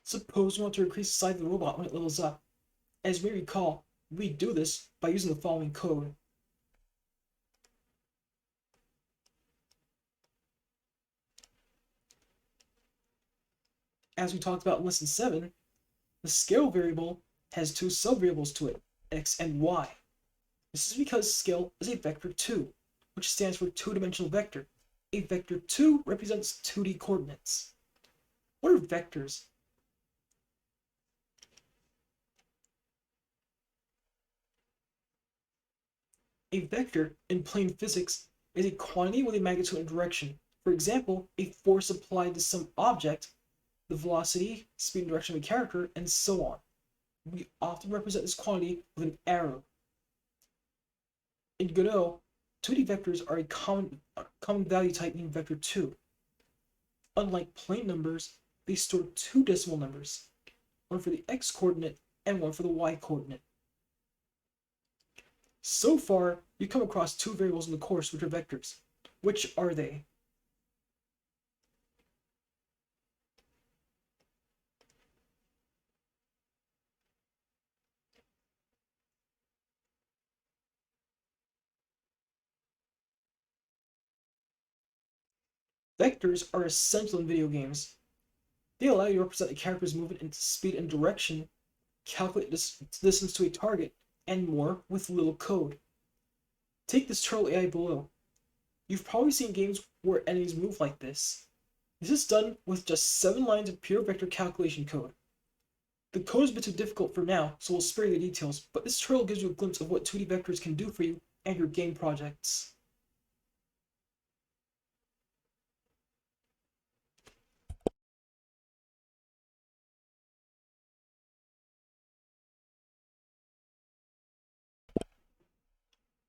Suppose we want to increase the size of the robot when it levels up. As you may recall, we do this by using the following code. As we talked about in lesson 7, the scale variable has two subvariables to it, x and y. This is because scale is a vector 2, which stands for two-dimensional vector. A vector 2 represents 2D coordinates. What are vectors? A vector, in plain physics, is a quantity with a magnitude and direction. For example, a force applied to some object, the velocity, speed, and direction of a character, and so on. We often represent this quantity with an arrow. In Godot, 2D vectors are a common value type named vector 2. Unlike plain numbers, they store two decimal numbers, one for the x-coordinate and one for the y-coordinate. So far, you come across two variables in the course which are vectors. Which are they? Vectors are essential in video games. They allow you to represent a character's movement in speed and direction, calculate distance to a target, and more with little code. Take this turtle AI below. You've probably seen games where enemies move like this. This is done with just 7 lines of pure vector calculation code. The code is a bit too difficult for now, so we'll spare you the details, but this tutorial gives you a glimpse of what 2D vectors can do for you and your game projects.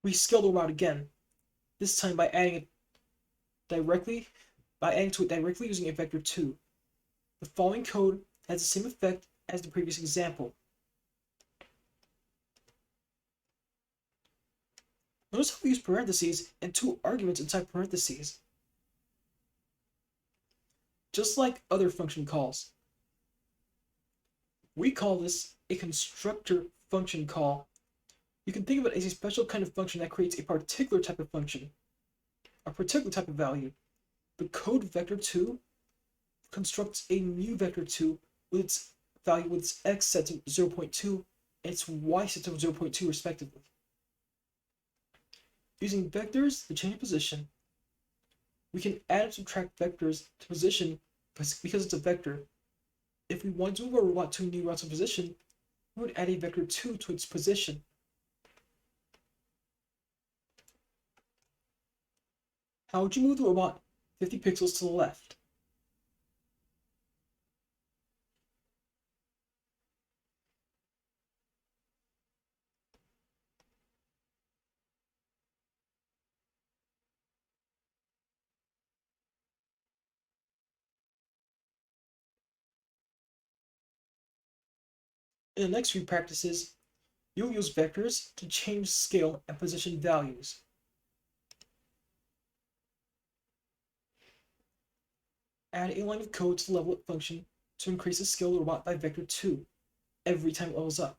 We scale the route again, this time by adding to it directly using a vector 2. The following code has the same effect as the previous example. Notice how we use parentheses and two arguments inside parentheses. Just like other function calls. We call this a constructor function call. You can think of it as a special kind of function that creates a particular type of function, a particular type of value. The code vector 2 constructs a new vector 2 with its value with its x set to 0.2 and its y set to 0.2 respectively. Using vectors to change position, we can add and subtract vectors to position because it's a vector. If we want to move a robot to a new route of position, we would add a vector 2 to its position. How would you move the robot 50 pixels to the left? In the next few practices, you'll use vectors to change scale and position values. Add a line of code to the level up function to increase the scale of the robot by vector 2 every time it levels up.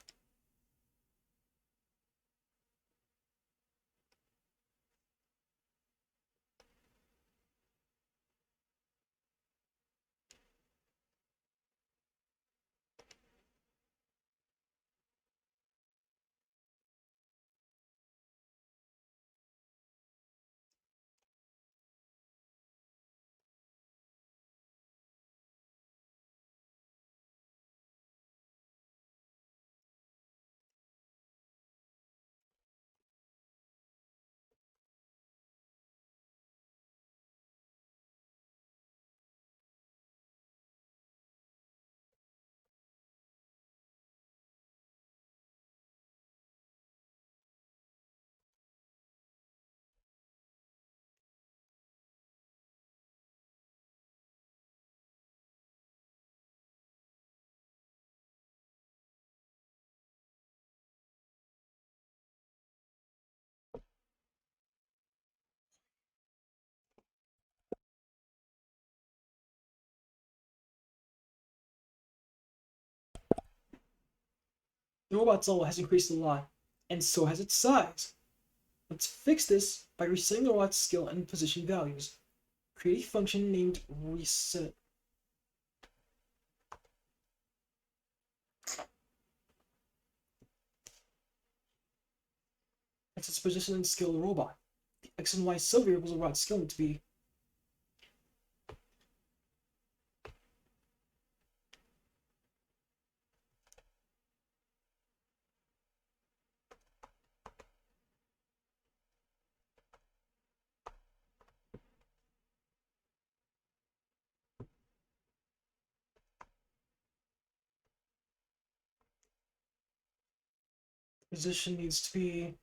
The robot's level has increased a lot, and so has its size. Let's fix this by resetting the robot's skill and position values. Create a function named reset. That's its position and skill of the robot. The x and y subvariables of the robot's skill need to be position needs to be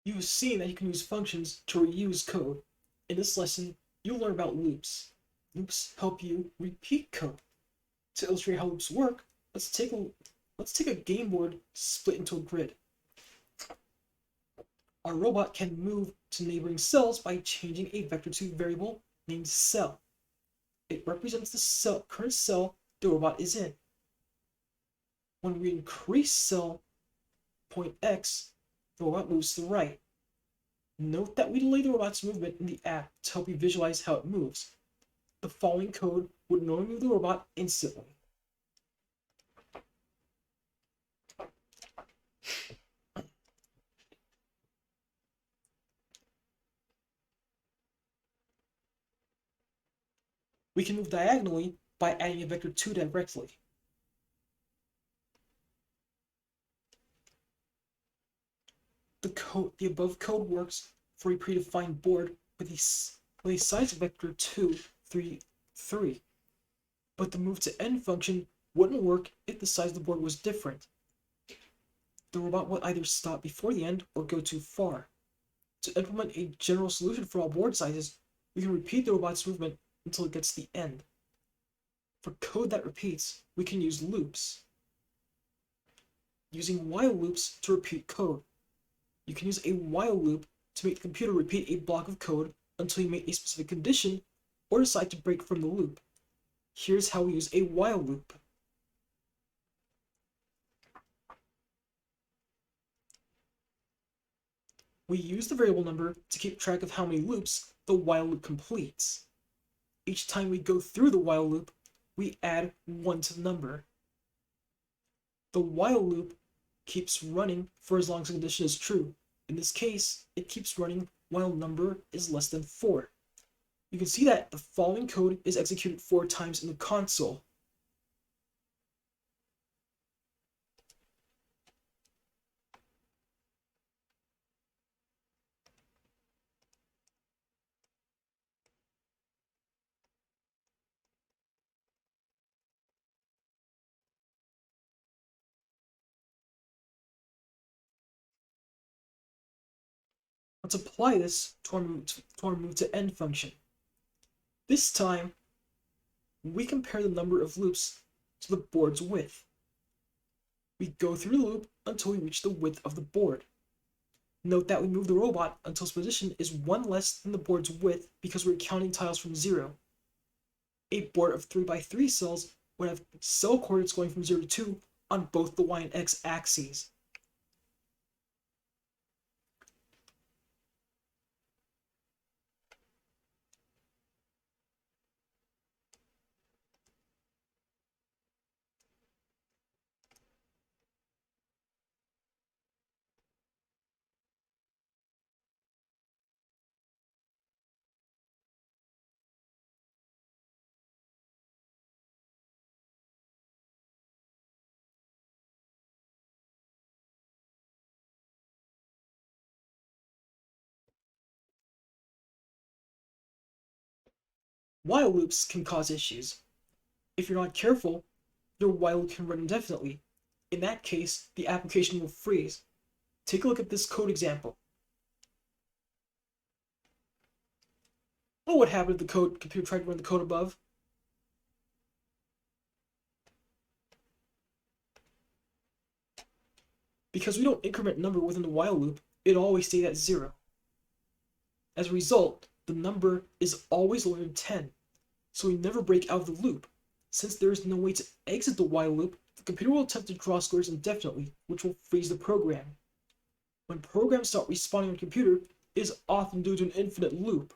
You've seen that you can use functions to reuse code. In this lesson, you'll learn about loops. Loops help you repeat code. To illustrate how loops work, let's take a game board split into a grid. Our robot can move to neighboring cells by changing a vector to a variable named cell. It represents the current cell the robot is in. When we increase cell point x, the robot moves to the right. Note that we delay the robot's movement in the app to help you visualize how it moves. The following code would normally move the robot instantly. We can move diagonally by adding a vector 2 directly. The above code works for a predefined board with a size vector 2, 3, 3. But the move to end function wouldn't work if the size of the board was different. The robot would either stop before the end or go too far. To implement a general solution for all board sizes, we can repeat the robot's movement until it gets to the end. For code that repeats, we can use loops. Using while loops to repeat code. You can use a while loop to make the computer repeat a block of code until you meet a specific condition or decide to break from the loop. Here's how we use a while loop. We use the variable number to keep track of how many loops the while loop completes. Each time we go through the while loop, we add 1 to the number. The while loop keeps running for as long as the condition is true. In this case, it keeps running while number is less than 4. You can see that the following code is executed 4 times in the console. Let's apply this to our move to end function. This time, we compare the number of loops to the board's width. We go through the loop until we reach the width of the board. Note that we move the robot until its position is 1 less than the board's width because we're counting tiles from 0. A board of 3x3 cells would have cell coordinates going from 0 to 2 on both the y and x axes. While loops can cause issues. If you're not careful, your while loop can run indefinitely. In that case, the application will freeze. Take a look at this code example. Well, what happened if the computer tried to run the code above? Because we don't increment number within the while loop, it always stays at 0. As a result, the number is always lower than 10, so we never break out of the loop. Since there is no way to exit the while loop, the computer will attempt to draw squares indefinitely, which will freeze the program. When programs start responding on a computer, it is often due to an infinite loop.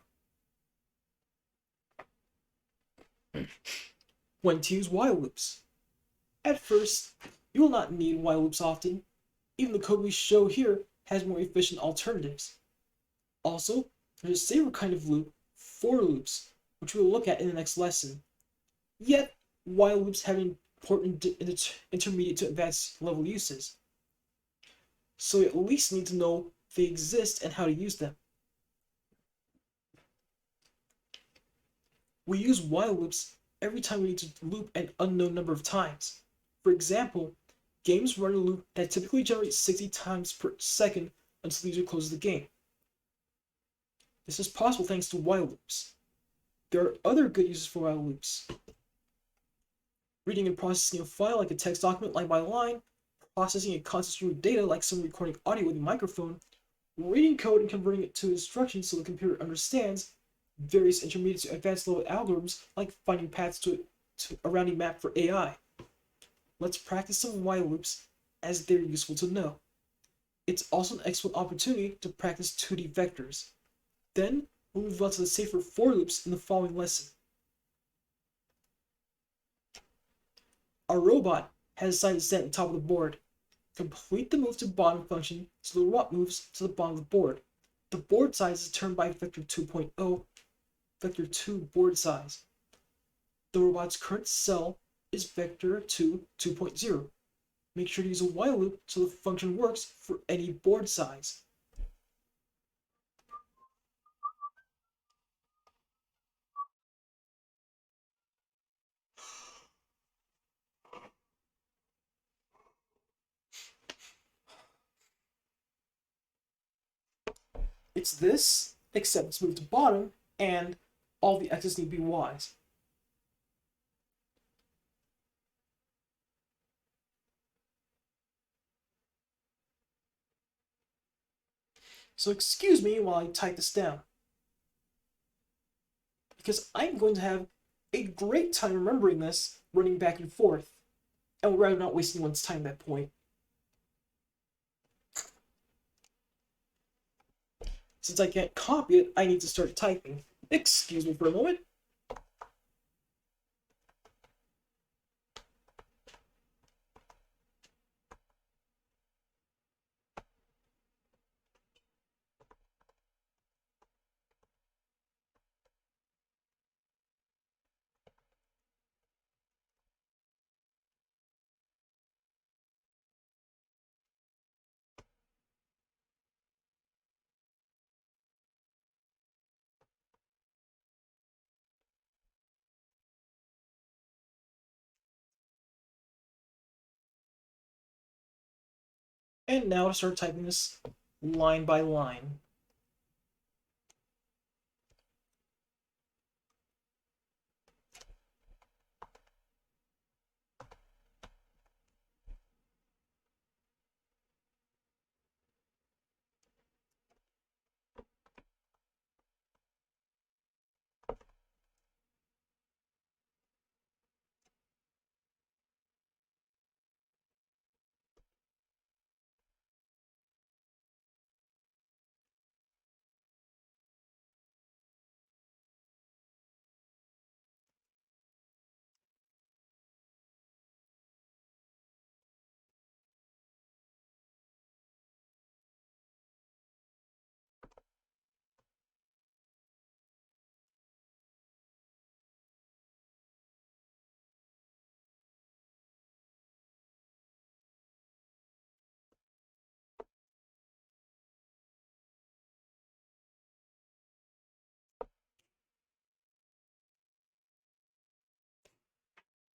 When to use while loops. At first, you will not need while loops often. Even the code we show here has more efficient alternatives. Also, there's a safer kind of loop, for loops, which we will look at in the next lesson. Yet, while loops have important intermediate to advanced level uses. So you at least need to know they exist and how to use them. We use while loops every time we need to loop an unknown number of times. For example, games run a loop that typically generates 60 times per second until the user closes the game. This is possible thanks to while loops. There are other good uses for while loops. Reading and processing a file like a text document line by line, processing a constant stream of data like someone recording audio with a microphone, reading code and converting it to instructions so the computer understands, various intermediate to advanced level algorithms like finding paths to a rounding map for AI. Let's practice some while loops as they're useful to know. It's also an excellent opportunity to practice 2D vectors. Then, we'll move on to the safer for loops in the following lesson. Our robot has assigned a stand at the top of the board. Complete the move to bottom function so the robot moves to the bottom of the board. The board size is determined by vector 2.0, vector 2 board size. The robot's current cell is vector 2, 2.0. Make sure to use a while loop so the function works for any board size. It's this, except it's moved to bottom, and all the x's need to be y's. So excuse me while I type this down, because I'm going to have a great time remembering this, running back and forth, and would rather not waste anyone's time at that point. Since I can't copy it, I need to start typing. Excuse me for a moment. And now to start typing this line by line.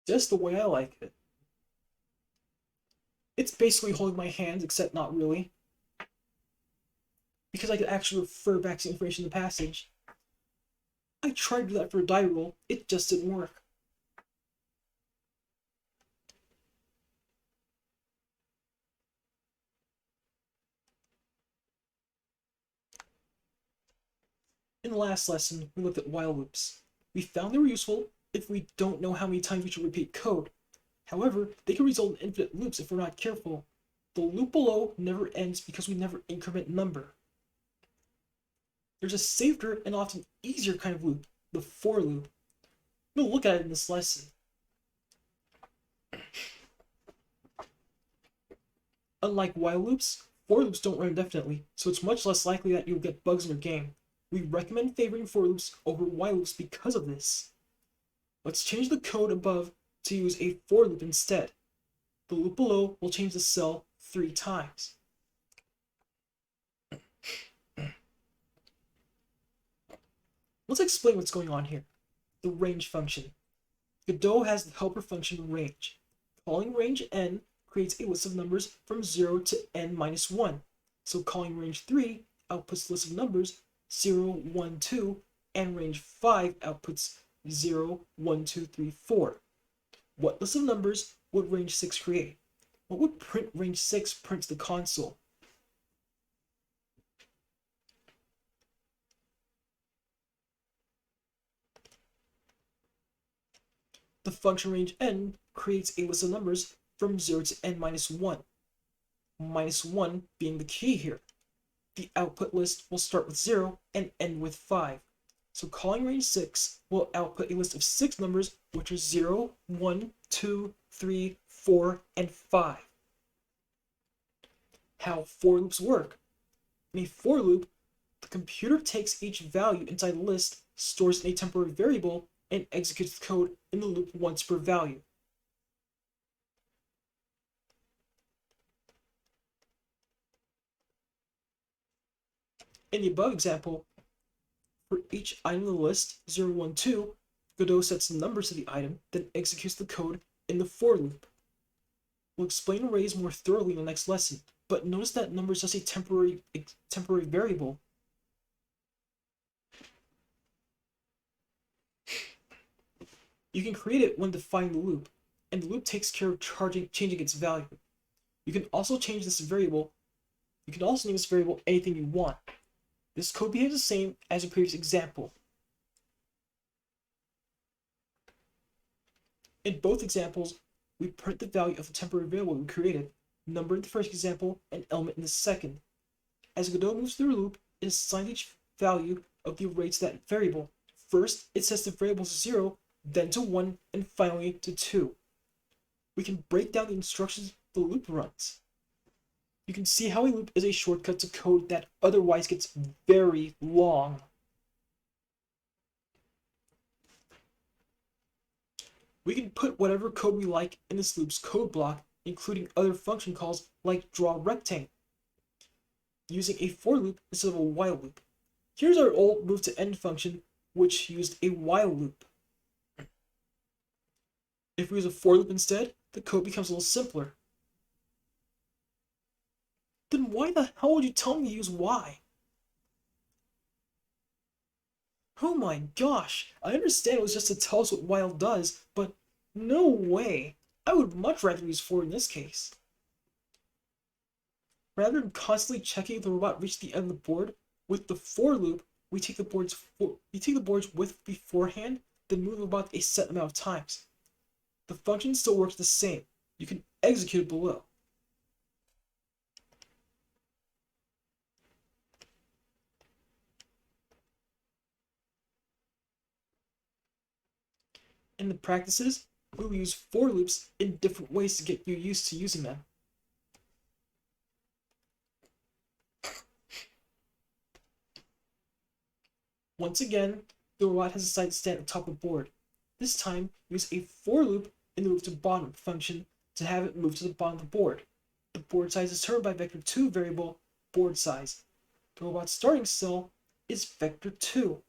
Just the way I like it. It's basically holding my hands, except not really, because I could actually refer back to information in the passage. I tried to do that for a die roll, it just didn't work. In the last lesson, we looked at while loops. We found they were useful if we don't know how many times we should repeat code. However, they can result in infinite loops if we're not careful. The loop below never ends because we never increment number. There's a safer and often easier kind of loop, the for loop. We'll look at it in this lesson. Unlike while loops, for loops don't run indefinitely, so it's much less likely that you'll get bugs in your game. We recommend favoring for loops over while loops because of this. Let's change the code above to use a for loop instead. The loop below will change the cell 3 times. Let's explain what's going on here. The range function. Godot has the helper function range. Calling range n creates a list of numbers from 0 to n minus 1. So calling range 3 outputs a list of numbers 0, 1, 2, and range 5 outputs 0, 1, 2, 3, 4. What list of numbers would range 6 create? What would print range 6 print to the console? The function range n creates a list of numbers from 0 to n minus 1. Minus 1 being the key here. The output list will start with 0 and end with 5. So calling range 6 will output a list of 6 numbers, which are 0, 1, 2, 3, 4, and 5. How for loops work. In a for loop, the computer takes each value inside the list, stores in a temporary variable, and executes the code in the loop once per value. In the above example, for each item in the list, 0, 1, 2, Godot sets the numbers to the item, then executes the code in the for loop. We'll explain arrays more thoroughly in the next lesson, but notice that number is just a temporary variable. You can create it when defining the loop, and the loop takes care of changing its value. You can also change this variable. You can also name this variable anything you want. This code behaves the same as the previous example. In both examples, we print the value of the temporary variable we created, number in the first example and element in the second. As Godot moves through the loop, it assigns each value of the array to that variable. First, it sets the variable to 0, then to 1, and finally to 2. We can break down the instructions the loop runs. You can see how a loop is a shortcut to code that otherwise gets very long. We can put whatever code we like in this loop's code block, including other function calls like draw rectangle, using a for loop instead of a while loop. Here's our old move to end function, which used a while loop. If we use a for loop instead, the code becomes a little simpler. Then why the hell would you tell me to use why? Oh my gosh, I understand it was just to tell us what while does, but no way. I would much rather use for in this case. Rather than constantly checking if the robot reached the end of the board, with the for loop, we take the board's width beforehand, then move the robot a set amount of times. The function still works the same. You can execute it below. In the practices, we will use for loops in different ways to get you used to using them. Once again, the robot has decided to stand at the top of the board. This time, use a for loop in the move to bottom function to have it move to the bottom of the board. The board size is determined by vector 2 variable board size. The robot's starting cell is vector 2.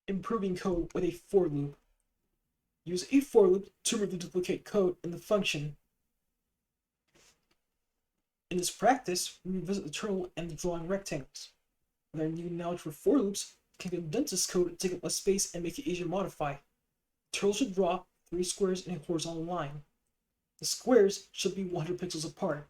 Improving code with a for loop. Use a for loop to remove the duplicate code in the function. In this practice, we revisit the turtle and the drawing rectangles. With our new knowledge for for loops, we can condense this code to take up less space and make it easier to modify. The turtle should draw 3 squares in a horizontal line. The squares should be 100 pixels apart.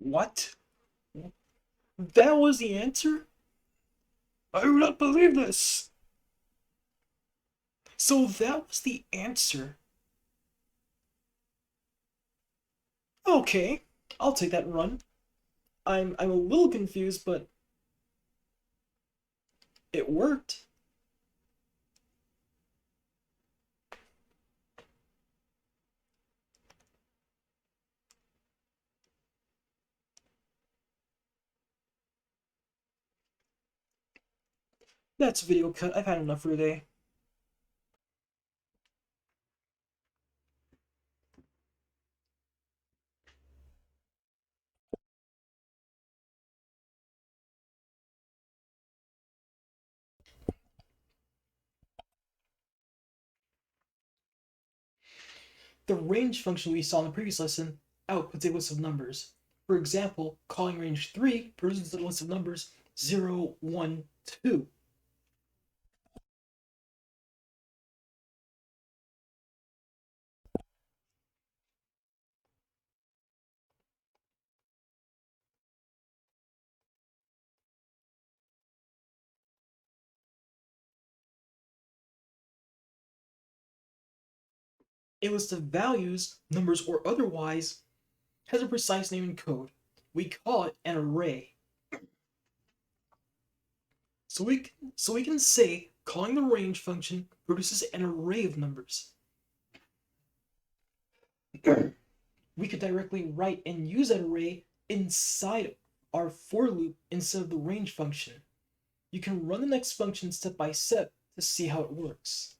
What? That was the answer? I do not believe this. So that was the answer. Okay, I'll take that run. I'm a little confused, but it worked. That's video cut. I've had enough for today. The range function we saw in the previous lesson outputs a list of numbers. For example, calling range 3 produces a list of numbers 0, 1, 2. A list of values, numbers or otherwise, has a precise name and code. We call it an array. So we can say calling the range function produces an array of numbers. We could directly write and use that array inside our for loop instead of the range function. You can run the next function step by step to see how it works.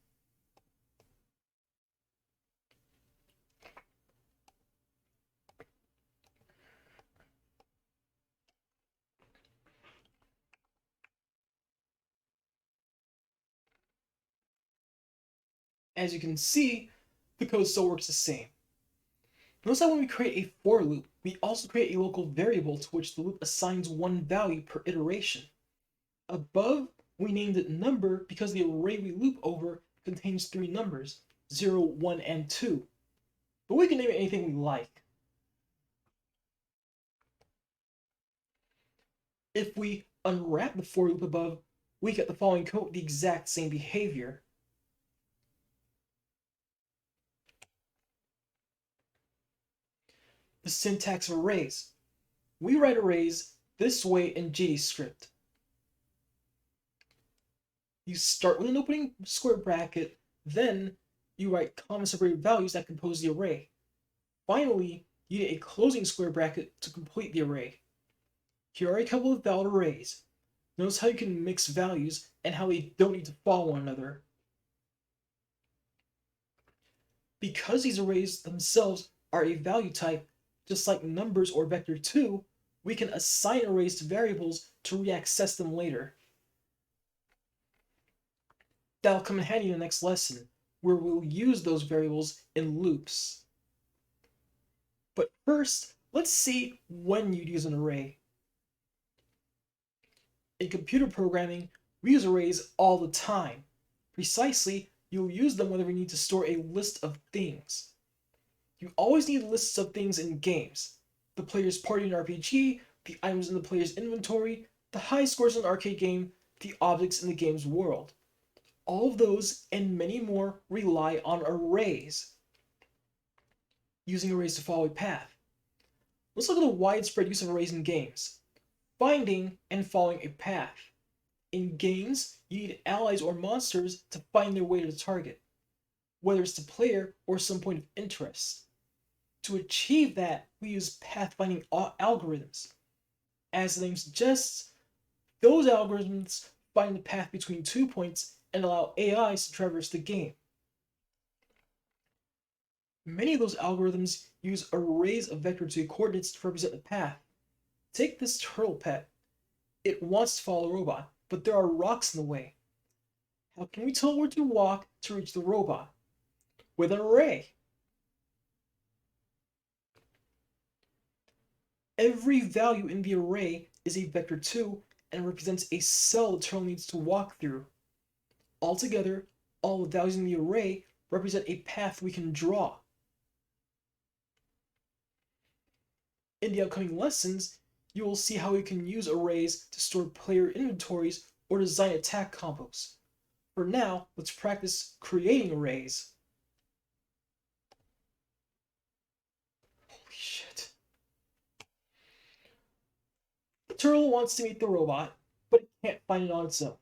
As you can see, the code still works the same. Notice that when we create a for loop, we also create a local variable to which the loop assigns one value per iteration. Above, we named it number because the array we loop over contains 3 numbers, 0, 1, and 2. But we can name it anything we like. If we unwrap the for loop above, we get the following code with the exact same behavior. The syntax of arrays. We write arrays this way in GDScript. You start with an opening square bracket, then you write comma separated values that compose the array. Finally, you need a closing square bracket to complete the array. Here are a couple of valid arrays. Notice how you can mix values and how they don't need to follow one another. Because these arrays themselves are a value type, just like numbers or vector 2, we can assign arrays to variables to reaccess them later. That'll come in handy in the next lesson, where we'll use those variables in loops. But first, let's see when you'd use an array. In computer programming, we use arrays all the time. Precisely, you'll use them whenever you need to store a list of things. You always need lists of things in games. The player's party in an RPG, the items in the player's inventory, the high scores in an arcade game, the objects in the game's world. All of those and many more rely on arrays. Using arrays to follow a path. Let's look at the widespread use of arrays in games. Finding and following a path. In games, you need allies or monsters to find their way to the target, whether it's the player or some point of interest. To achieve that, we use pathfinding algorithms. As the name suggests, those algorithms find the path between 2 points and allow AIs to traverse the game. Many of those algorithms use arrays of vector 2 coordinates to represent the path. Take this turtle pet. It wants to follow a robot, but there are rocks in the way. How can we tell where to walk to reach the robot? With an array. Every value in the array is a vector 2 and represents a cell the turtle needs to walk through. Altogether, all the values in the array represent a path we can draw. In the upcoming lessons, you will see how you can use arrays to store player inventories or design attack combos. For now, let's practice creating arrays. Holy shit. The turtle wants to meet the robot, but it can't find it on its own.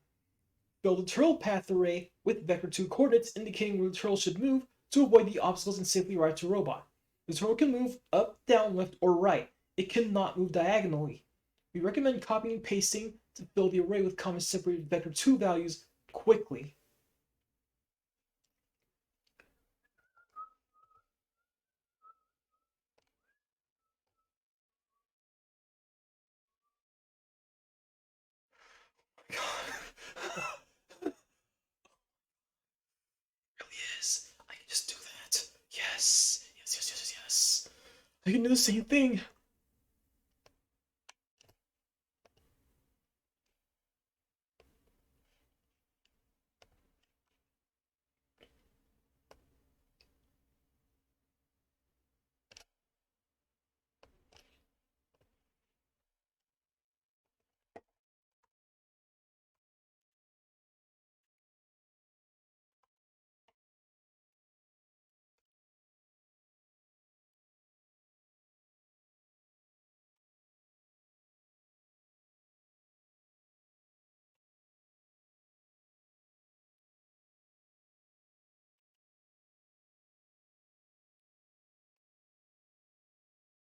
Build a turtle path array with vector2 coordinates indicating where the turtle should move to avoid the obstacles and safely arrive to the robot. The turtle can move up, down, left, or right. It cannot move diagonally. We recommend copying and pasting to fill the array with comma separated vector2 values quickly. It really is. I can just do that. Yes. Yes, yes, yes, yes. I can do the same thing.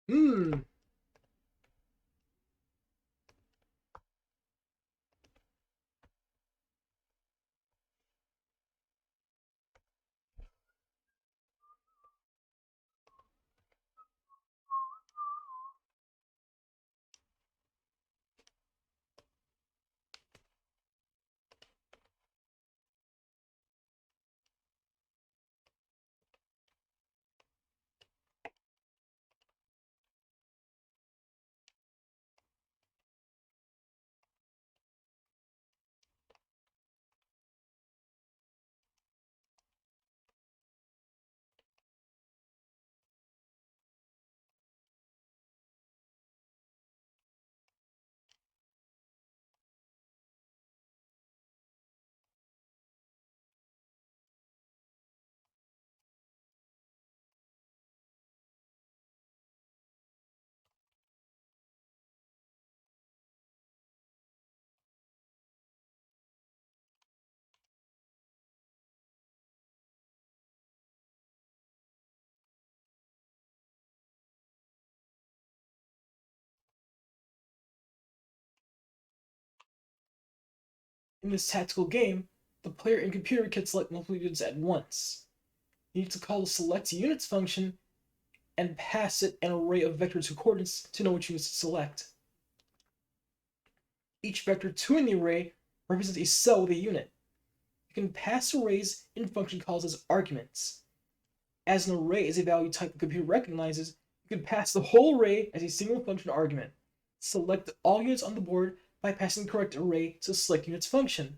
Hmm. In this tactical game, the player and computer can select multiple units at once. You need to call the select units function and pass it an array of vector2 coordinates to know which units to select. Each vector2 in the array represents a cell with a unit. You can pass arrays in function calls as arguments. As an array is a value type the computer recognizes, you can pass the whole array as a single function argument. Select all units on the board by passing the correct array to the select units function.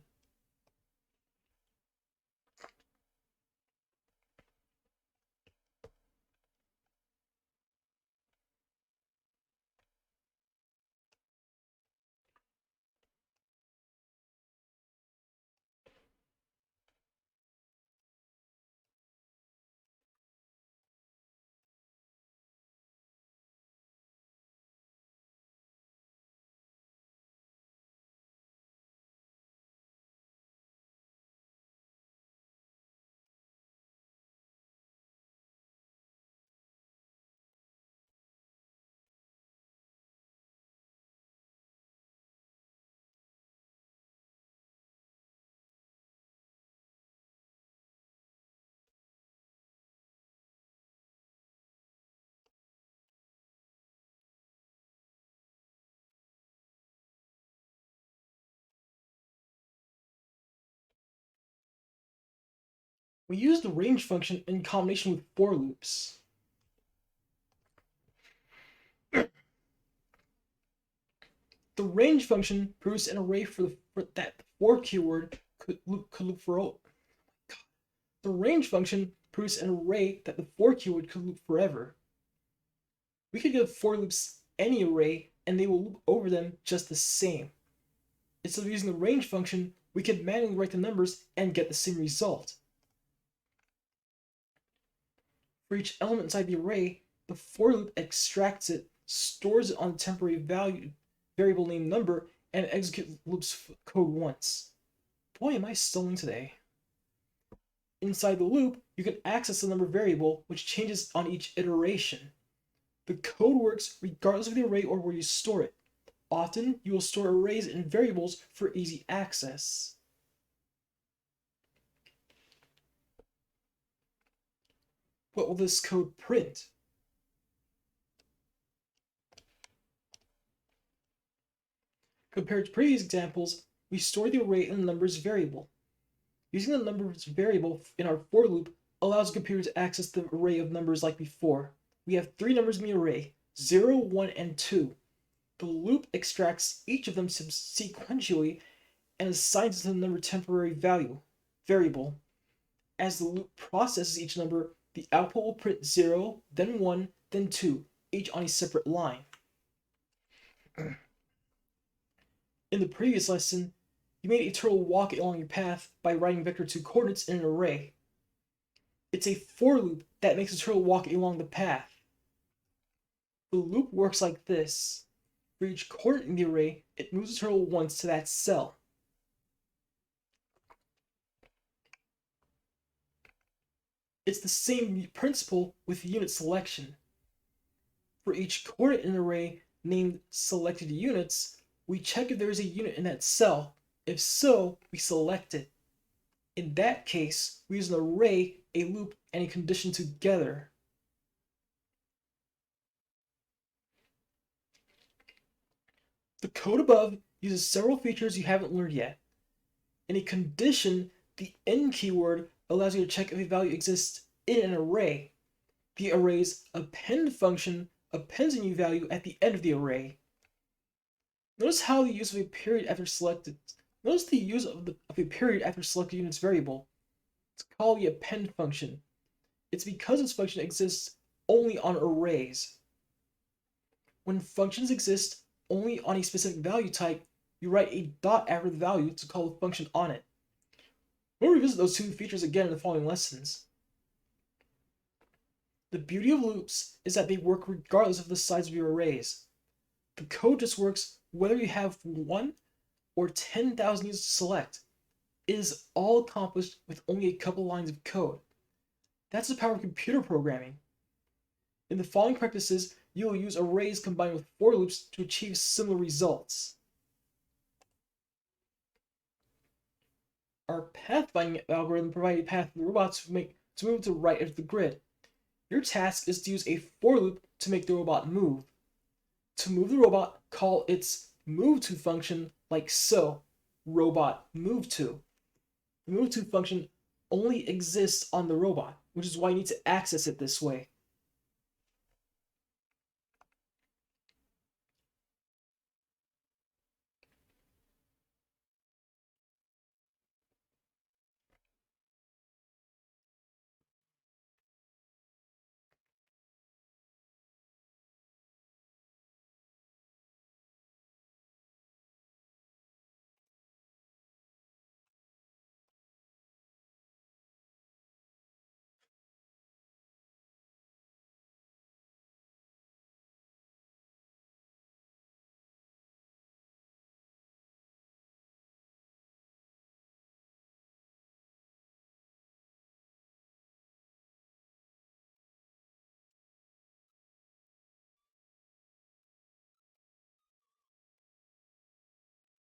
We use the range function in combination with for loops. The range function proves an array for that for keyword could loop for. The range function proves an array that the for keyword could loop forever. We could give for loops any array and they will loop over them just the same. Instead of using the range function, we can manually write the numbers and get the same result. For each element inside the array, the for loop extracts it, stores it on the temporary variable named number, and executes the loop's code once. Boy, am I stalling today. Inside the loop, you can access the number variable, which changes on each iteration. The code works regardless of the array or where you store it. Often, you will store arrays and variables for easy access. What will this code print? Compared to previous examples, we store the array in the numbers variable. Using the numbers variable in our for loop allows the computer to access the array of numbers like before. We have 3 numbers in the array, 0, 1, and 2. The loop extracts each of them sequentially and assigns it to the number temporary variable. As the loop processes each number, the output will print 0, then 1, then 2, each on a separate line. In the previous lesson, you made a turtle walk along your path by writing vector2 coordinates in an array. It's a for loop that makes the turtle walk along the path. The loop works like this. For each coordinate in the array, it moves the turtle once to that cell. It's the same principle with unit selection. For each coordinate in an array named selected units, we check if there is a unit in that cell. If so, we select it. In that case, we use an array, a loop, and a condition together. The code above uses several features you haven't learned yet. In a condition, the end keyword allows you to check if a value exists in an array. The array's append function appends a new value at the end of the array. Notice how the use of a period after selected. Notice the use of a period after selected units variable. It's called the append function. It's because this function exists only on arrays. When functions exist only on a specific value type, you write a dot after the value to call the function on it. We'll revisit those 2 features again in the following lessons. The beauty of loops is that they work regardless of the size of your arrays. The code just works whether you have 1 or 10,000 units to select. It is all accomplished with only a couple lines of code. That's the power of computer programming. In the following practices, you will use arrays combined with for loops to achieve similar results. Our pathfinding algorithm provides a path for the robots to move to the right of the grid. Your task is to use a for loop to make the robot move. To move the robot, call its move_to function like so, robot move_to. The move_to function only exists on the robot, which is why you need to access it this way.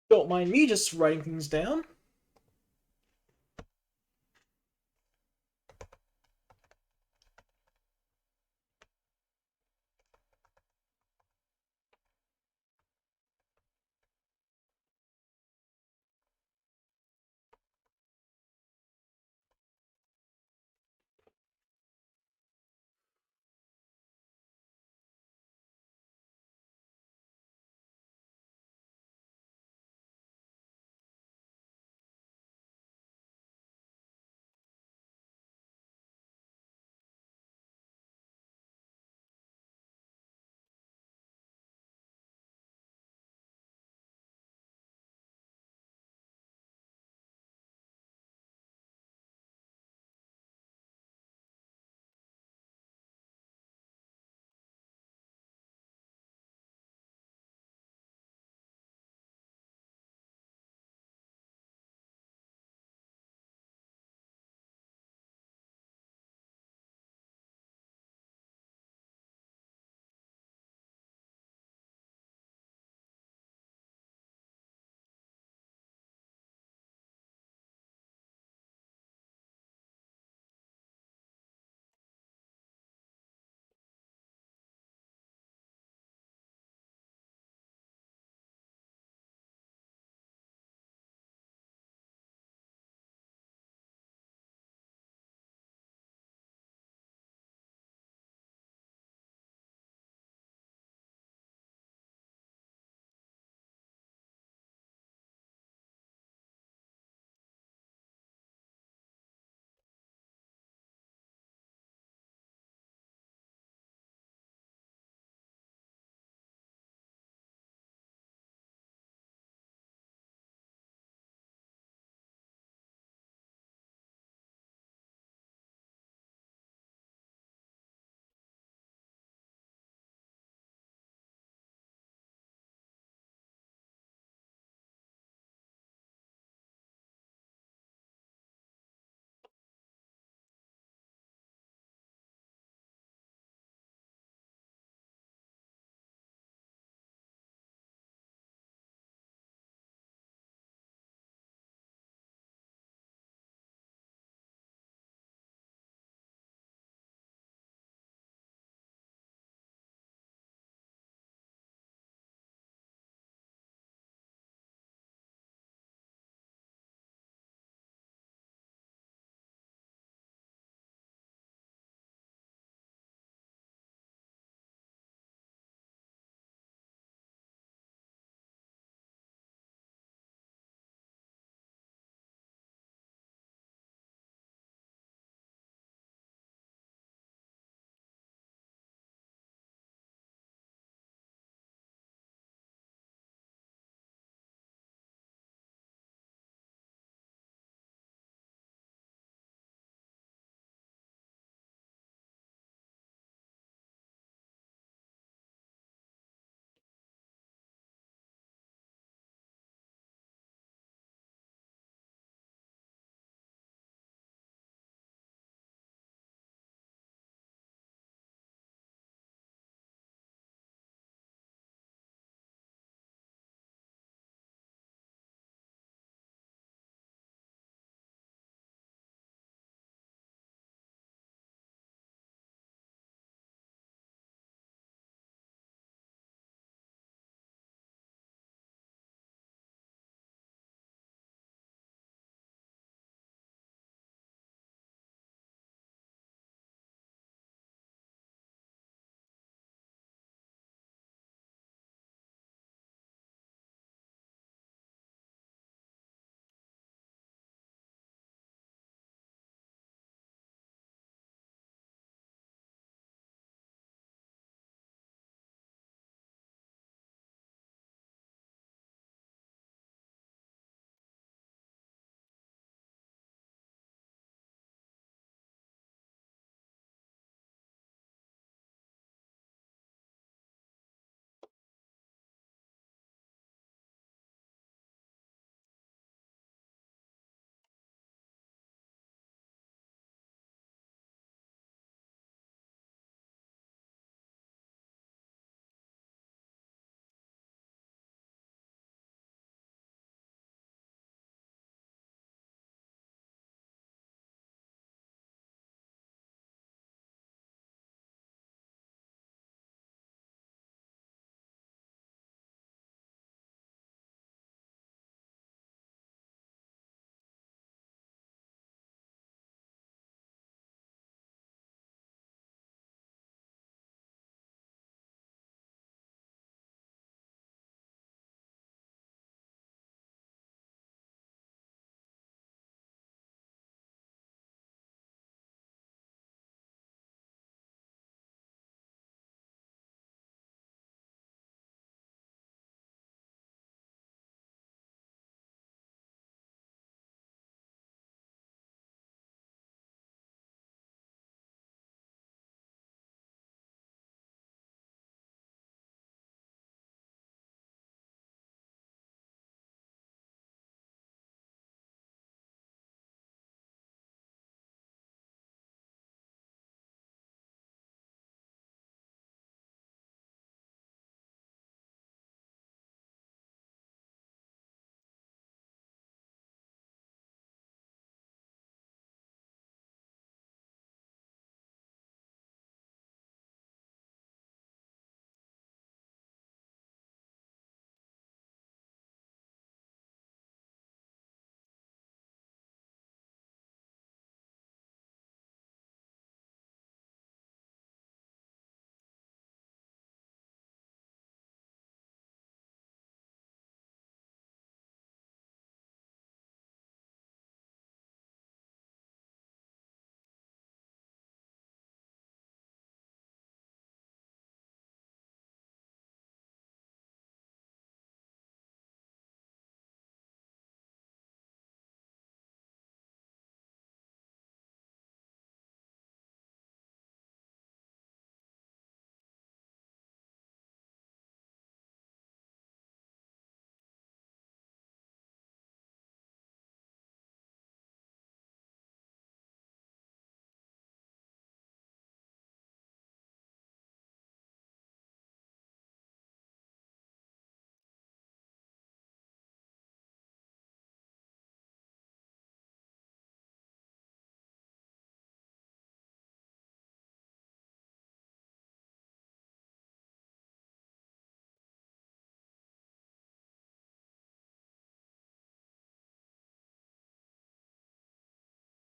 Don't mind me just writing things down.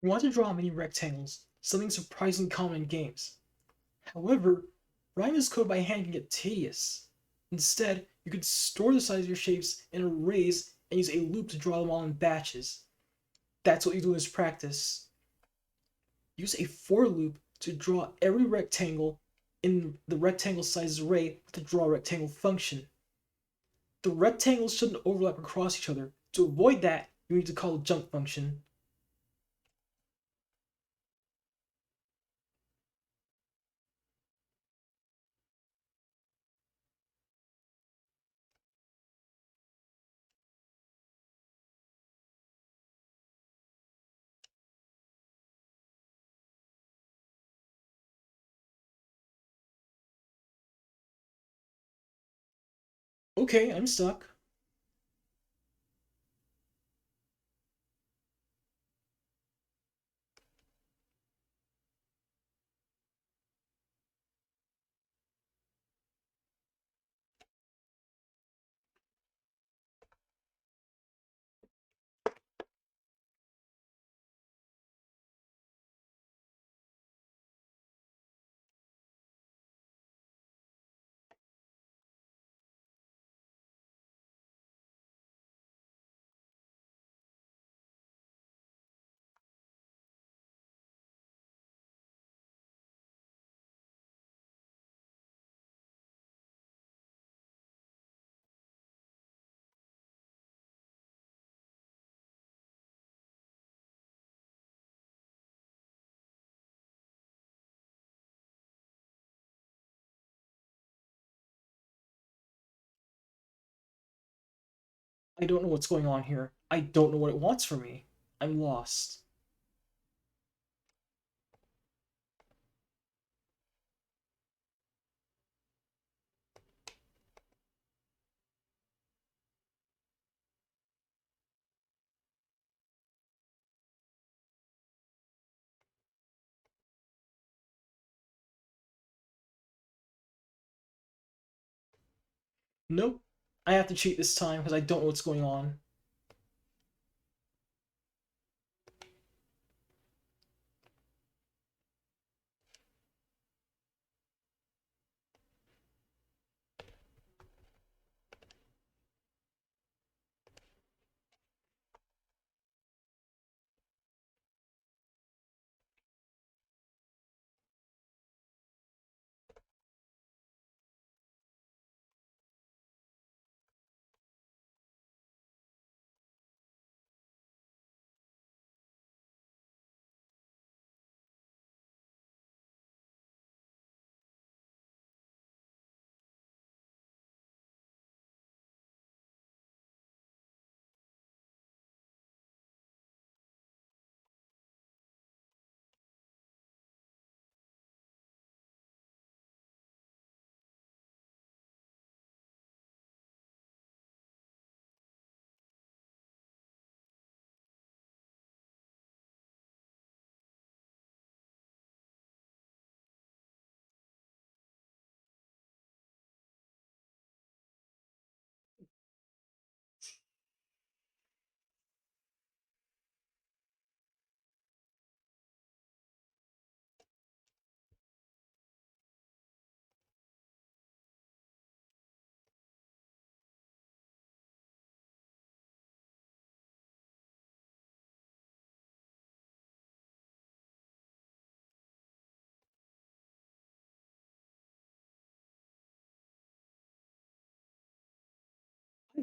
We want to draw many rectangles, something surprisingly common in games. However, writing this code by hand can get tedious. Instead, you could store the size of your shapes in arrays and use a loop to draw them all in batches. That's what you do in this practice. Use a for loop to draw every rectangle in the rectangle sizes array with the draw rectangle function. The rectangles shouldn't overlap across each other. To avoid that, you need to call the jump function. Okay, I'm stuck. I don't know what's going on here. I don't know what it wants from me. I'm lost. Nope. I have to cheat this time because I don't know what's going on.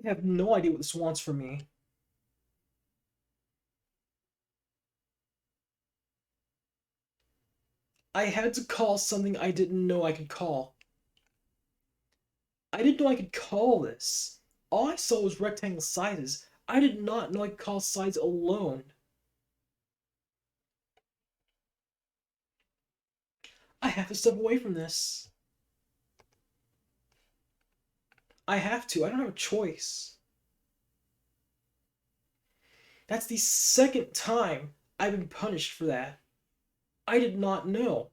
I have no idea what this wants from me. I had to call something I didn't know I could call. I didn't know I could call this. All I saw was rectangle sizes. I did not know I could call sides alone. I have to step away from this. I have to. I don't have a choice. That's the second time I've been punished for that. I did not know.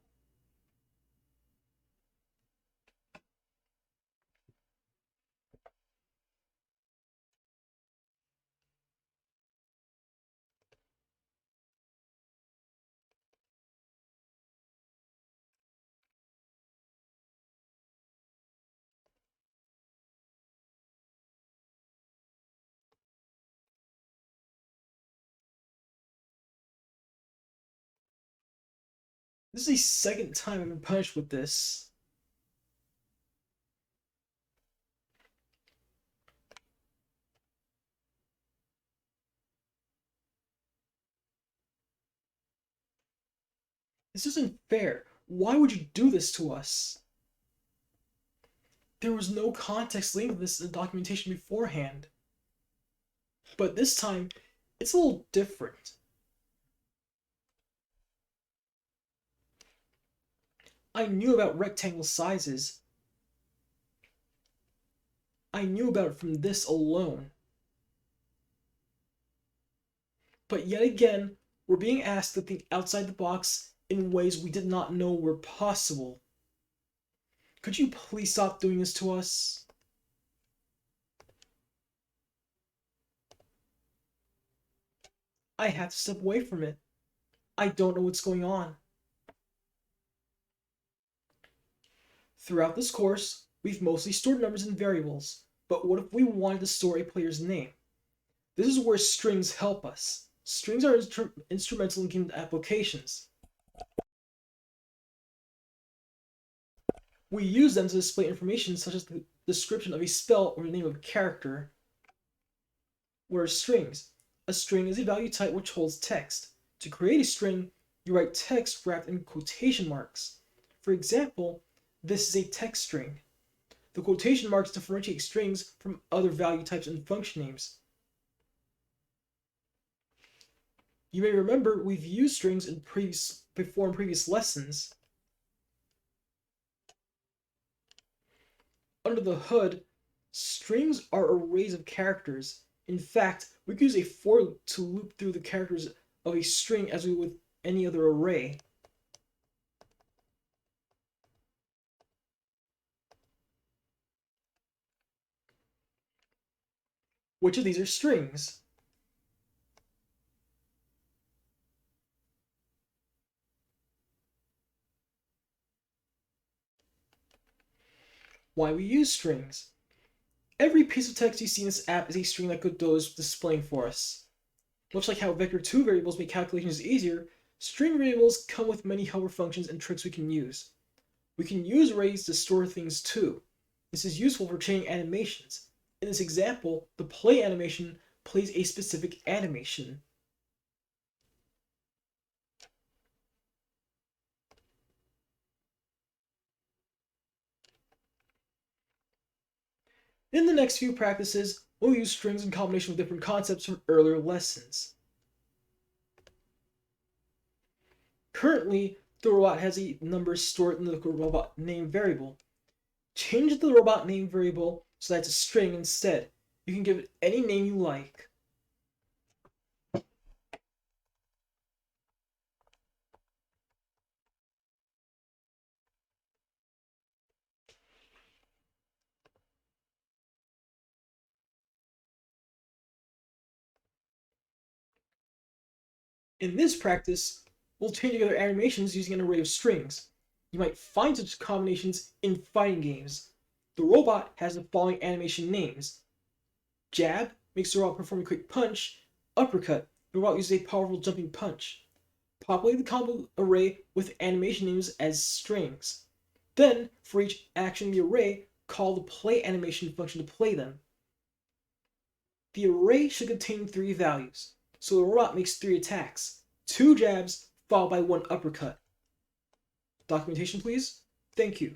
This is the second time I've been punished with this. This isn't fair. Why would you do this to us? There was no context linked to this in the documentation beforehand. But this time, it's a little different. I knew about rectangle sizes. I knew about it from this alone. But yet again, we're being asked to think outside the box in ways we did not know were possible. Could you please stop doing this to us? I have to step away from it. I don't know what's going on. Throughout this course, we've mostly stored numbers and variables, but what if we wanted to store a player's name? This is where strings help us. Strings are instrumental in game applications. We use them to display information such as the description of a spell or the name of a character. Whereas a string is a value type which holds text. To create a string, you write text wrapped in quotation marks. For example, this is a text string. The quotation marks differentiate strings from other value types and function names. You may remember we've used strings in previous lessons. Under the hood, strings are arrays of characters. In fact, we could use a for loop to loop through the characters of a string as we would any other array. Which of these are strings? Why we use strings? Every piece of text you see in this app is a string that Godot is displaying for us. Much like how vector2 variables make calculations easier, string variables come with many helper functions and tricks we can use. We can use arrays to store things too. This is useful for chaining animations. In this example, the play animation plays a specific animation. In the next few practices, we'll use strings in combination with different concepts from earlier lessons. Currently, the robot has a number stored in the robot name variable. Change the robot name variable so that it's a string instead. You can give it any name you like. In this practice, we'll chain together animations using an array of strings. You might find such combinations in fighting games. The robot has the following animation names. Jab makes the robot perform a quick punch. Uppercut, the robot uses a powerful jumping punch. Populate the combo array with animation names as strings. Then, for each action in the array, call the play animation function to play them. The array should contain 3 values, so the robot makes 3 attacks, 2 jabs followed by 1 uppercut. Documentation, please. Thank you.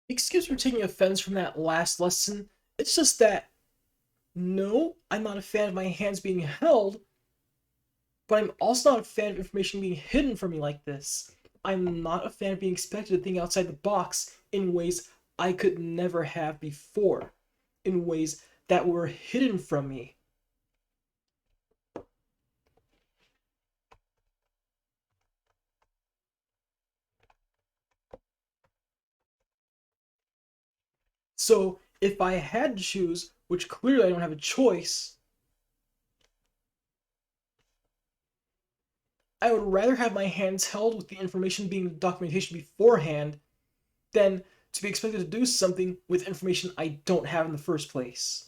Excuse me for taking offense from that last lesson. It's just that, no, I'm not a fan of my hands being held, but I'm also not a fan of information being hidden from me like this. I'm not a fan of being expected to think outside the box in ways I could never have before, in ways that were hidden from me. So, if I had to choose, which clearly I don't have a choice, I would rather have my hands held with the information being the documentation beforehand than to be expected to do something with information I don't have in the first place.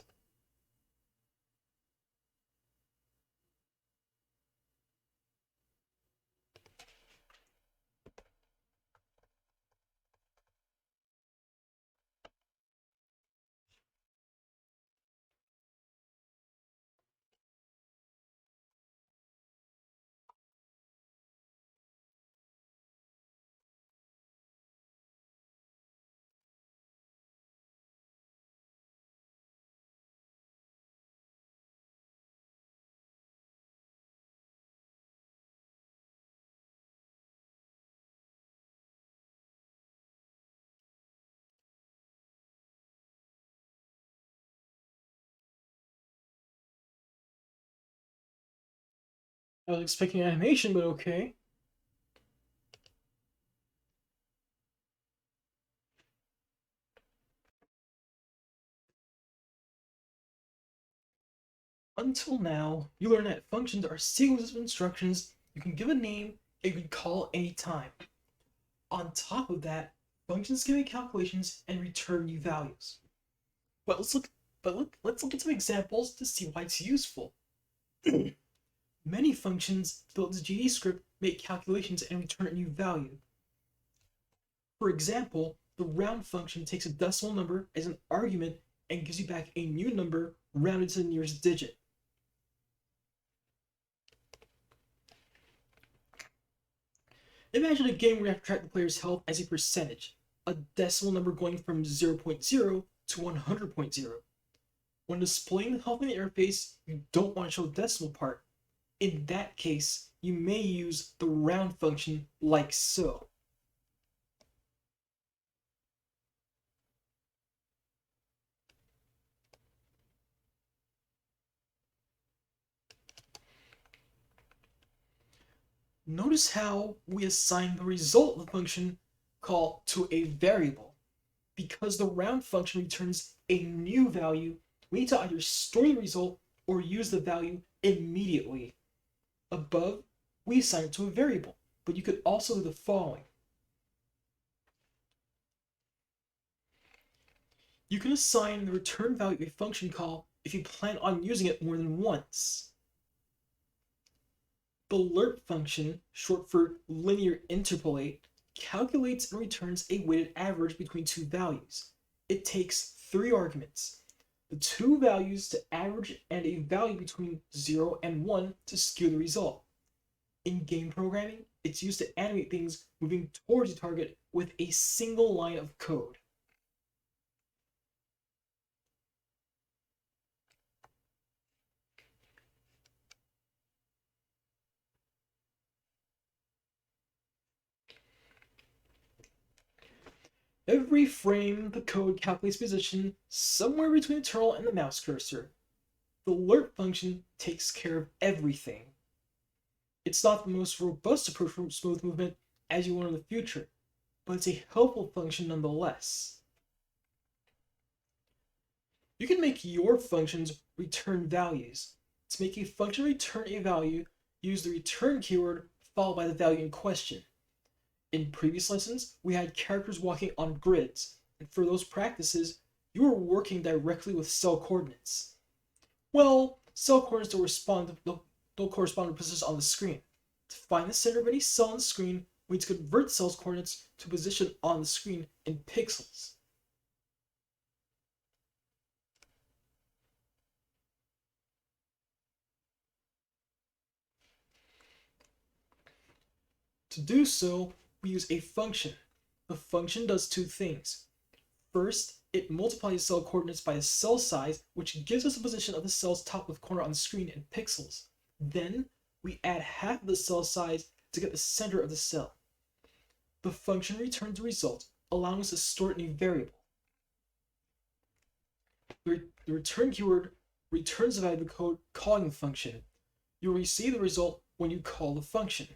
I was expecting animation, but okay. Until now, you learn that functions are sequences of instructions you can give a name and you can call any time. On top of that, functions can make calculations and return new values. But let's look at some examples to see why it's useful. Many functions built as GDScript make calculations and return a new value. For example, the round function takes a decimal number as an argument and gives you back a new number rounded to the nearest digit. Imagine a game where you have to track the player's health as a percentage, a decimal number going from 0.0 to 100.0. When displaying the health in the interface, you don't want to show the decimal part. In that case, you may use the round function like so. Notice how we assign the result of the function call to a variable. Because the round function returns a new value, we need to either store the result or use the value immediately. Above, we assign it to a variable, but you could also do the following. You can assign the return value of a function call if you plan on using it more than once. The lerp function, short for linear interpolate, calculates and returns a weighted average between two values. It takes three arguments, the two values to average and a value between 0 and 1 to skew the result. In game programming, it's used to animate things moving towards the target with a single line of code. Every frame, the code calculates position somewhere between the terminal and the mouse cursor. The lerp function takes care of everything. It's not the most robust approach for smooth movement as you want in the future, but it's a helpful function nonetheless. You can make your functions return values. To make a function return a value, use the return keyword followed by the value in question. In previous lessons, we had characters walking on grids, and for those practices, you were working directly with cell coordinates. Well, cell coordinates don't correspond to positions on the screen. To find the center of any cell on the screen, we need to convert cell's coordinates to position on the screen in pixels. To do so, we use a function. The function does two things. First, it multiplies cell coordinates by the cell size, which gives us the position of the cell's top left corner on the screen in pixels. Then, we add half of the cell size to get the center of the cell. The function returns a result, allowing us to store it in a variable. The return keyword returns the value of the code calling the function. You'll receive the result when you call the function.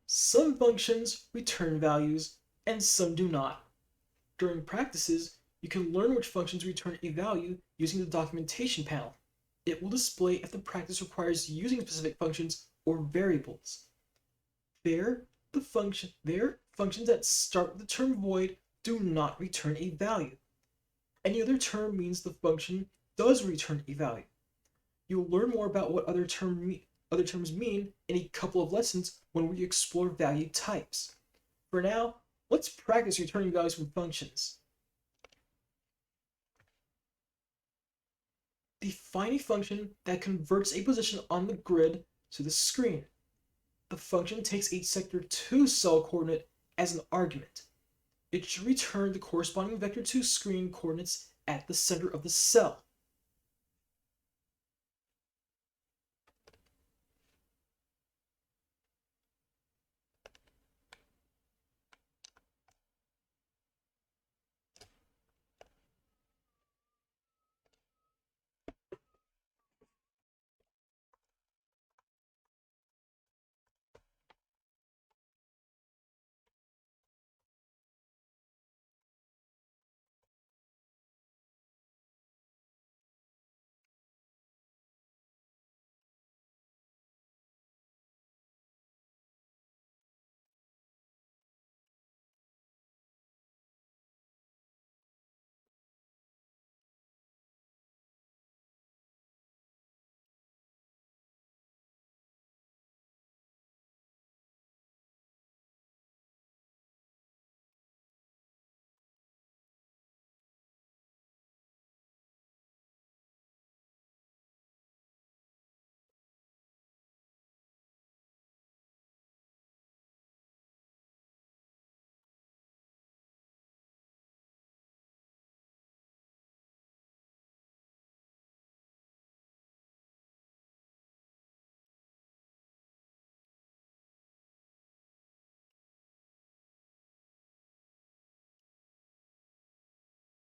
Some functions return values and some do not. During practices, you can learn which functions return a value using the documentation panel. It will display if the practice requires using specific functions or variables. There, functions that start with the term void do not return a value. Any other term means the function does return a value. You'll learn more about what other terms mean in a couple of lessons when we explore value types. For now, let's practice returning values from functions. Define a function that converts a position on the grid to the screen. The function takes a sector 2 cell coordinate as an argument. It should return the corresponding vector 2 screen coordinates at the center of the cell.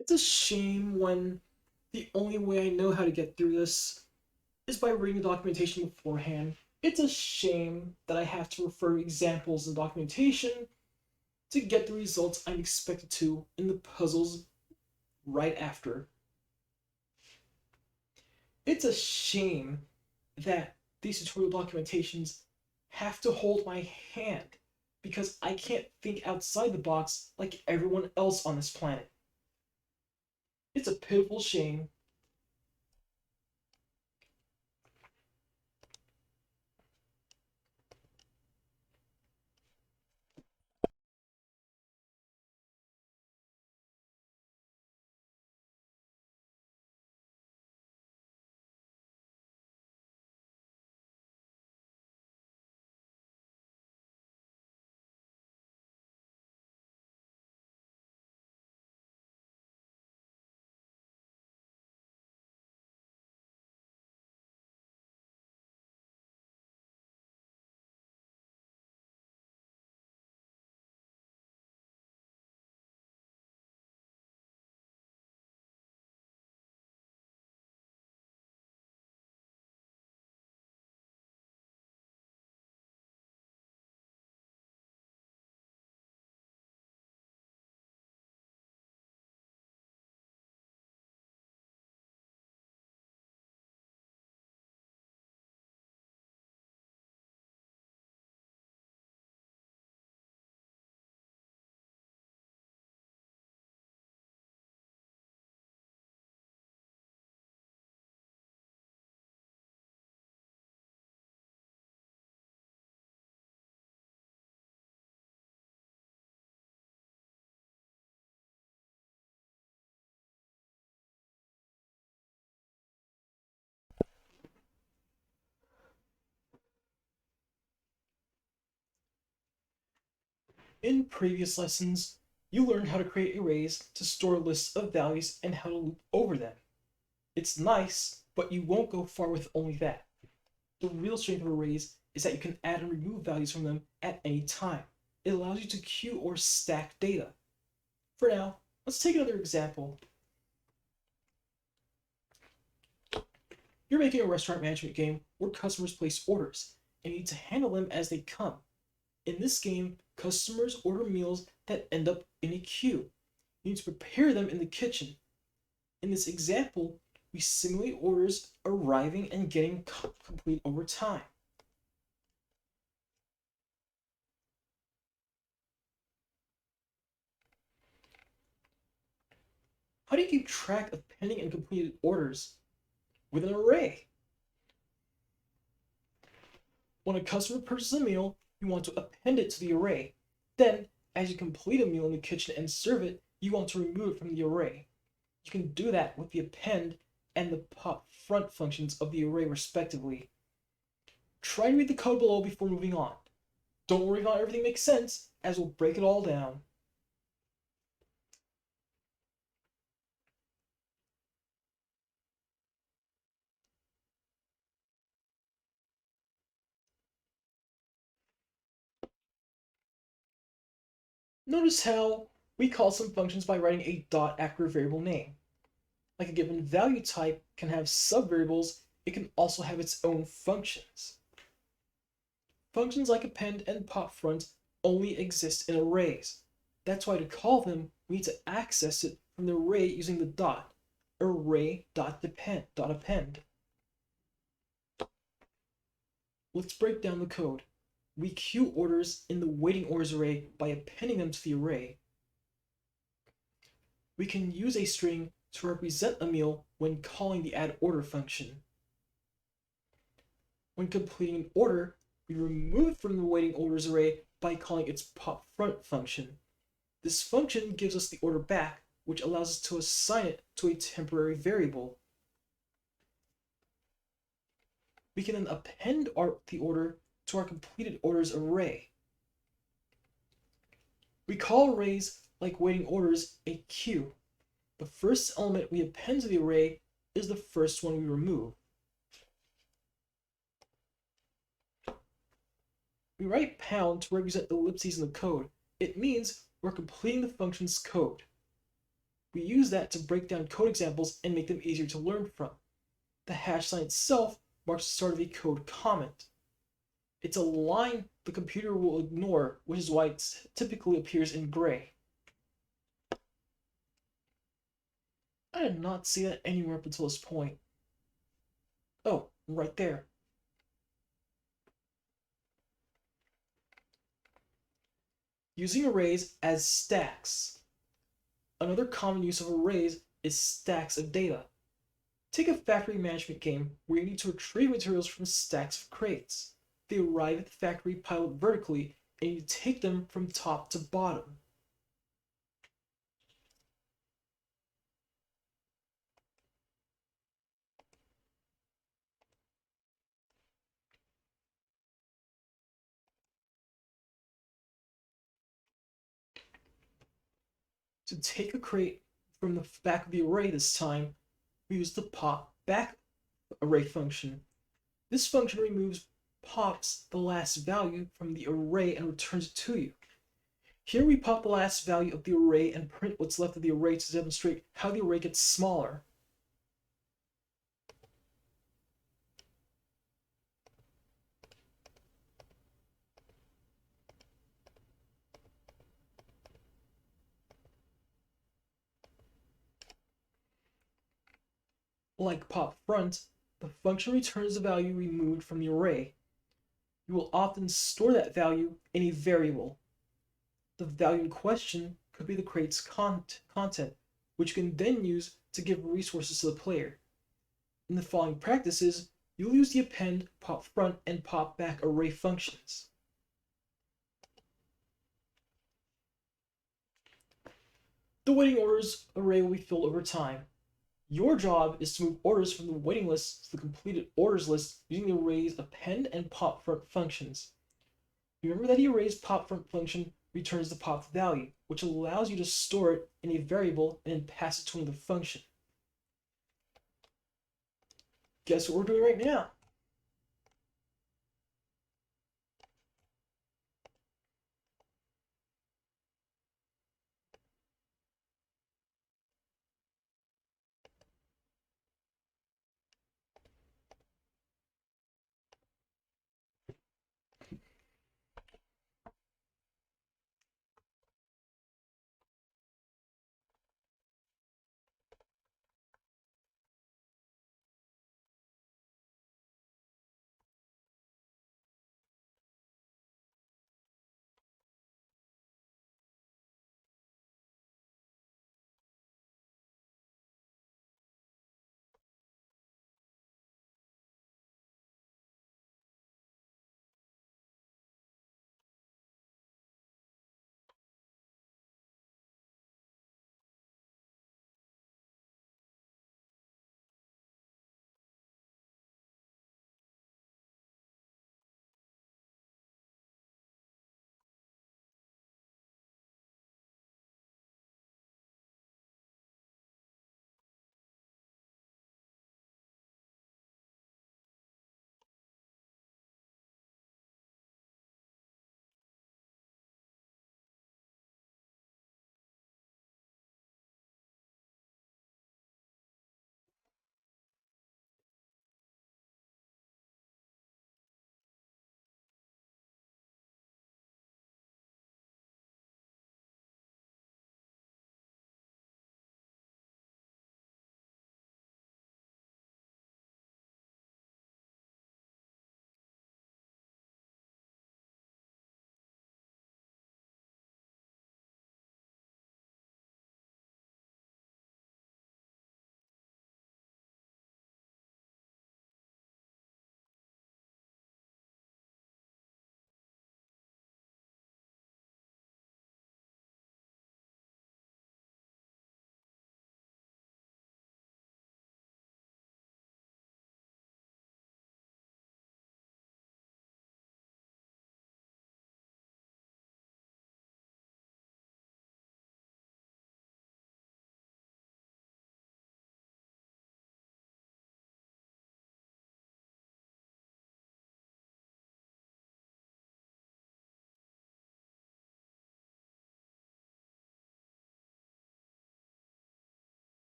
It's a shame when the only way I know how to get through this is by reading the documentation beforehand. It's a shame that I have to refer to examples in the documentation to get the results I'm expected to in the puzzles right after. It's a shame that these tutorial documentations have to hold my hand because I can't think outside the box like everyone else on this planet. It's a pitiful shame. In previous lessons, you learned how to create arrays to store lists of values and how to loop over them. It's nice, but you won't go far with only that. The real strength of arrays is that you can add and remove values from them at any time. It allows you to queue or stack data. For now, let's take another example. You're making a restaurant management game where customers place orders, and you need to handle them as they come. In this game, customers order meals that end up in a queue. You need to prepare them in the kitchen. In this example, we simulate orders arriving and getting complete over time. How do you keep track of pending and completed orders? With an array. When a customer purchases a meal, you want to append it to the array. Then, as you complete a meal in the kitchen and serve it, you want to remove it from the array. You can do that with the append and the pop front functions of the array respectively. Try and read the code below before moving on. Don't worry if not everything makes sense, as we'll break it all down. Notice how we call some functions by writing a dot after a variable name. Like a given value type can have subvariables, it can also have its own functions. Functions like append and pop front only exist in arrays. That's why to call them, we need to access it from the array using the dot, array.append. Let's break down the code. We queue orders in the waiting orders array by appending them to the array. We can use a string to represent a meal when calling the addOrder function. When completing an order, we remove it from the waiting orders array by calling its popFront function. This function gives us the order back, which allows us to assign it to a temporary variable. We can then append the order to our completed orders array. We call arrays like waiting orders a queue. The first element we append to the array is the first one we remove. We write pound to represent ellipses in the code. It means we're completing the function's code. We use that to break down code examples and make them easier to learn from. The hash sign itself marks the start of a code comment. It's a line the computer will ignore, which is why it typically appears in gray. I did not see that anywhere up until this point. Oh, right there. Using arrays as stacks. Another common use of arrays is stacks of data. Take a factory management game where you need to retrieve materials from stacks of crates. They arrive at the factory piled vertically, and you take them from top to bottom. To take a crate from the back of the array this time, we use the pop back array function. This function pops the last value from the array and returns it to you. Here we pop the last value of the array and print what's left of the array to demonstrate how the array gets smaller. Like pop front, the function returns the value removed from the array. You will often store that value in a variable. The value in question could be the crate's content, which you can then use to give resources to the player. In the following practices, you'll use the append, pop front, and pop back array functions. The waiting orders array will be filled over time. Your job is to move orders from the waiting list to the completed orders list using the array's append and pop front functions. Remember that the array's pop front function returns the popped value, which allows you to store it in a variable and then pass it to another function. Guess what we're doing right now?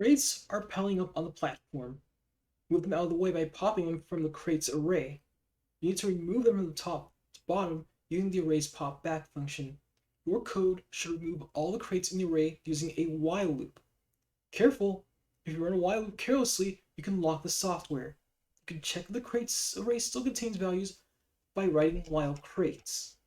Crates are piling up on the platform. Move them out of the way by popping them from the crates array. You need to remove them from the top to bottom using the array's pop back function. Your code should remove all the crates in the array using a while loop. Careful, if you run a while loop carelessly, you can lock the software. You can check if the crates array still contains values by writing while crates.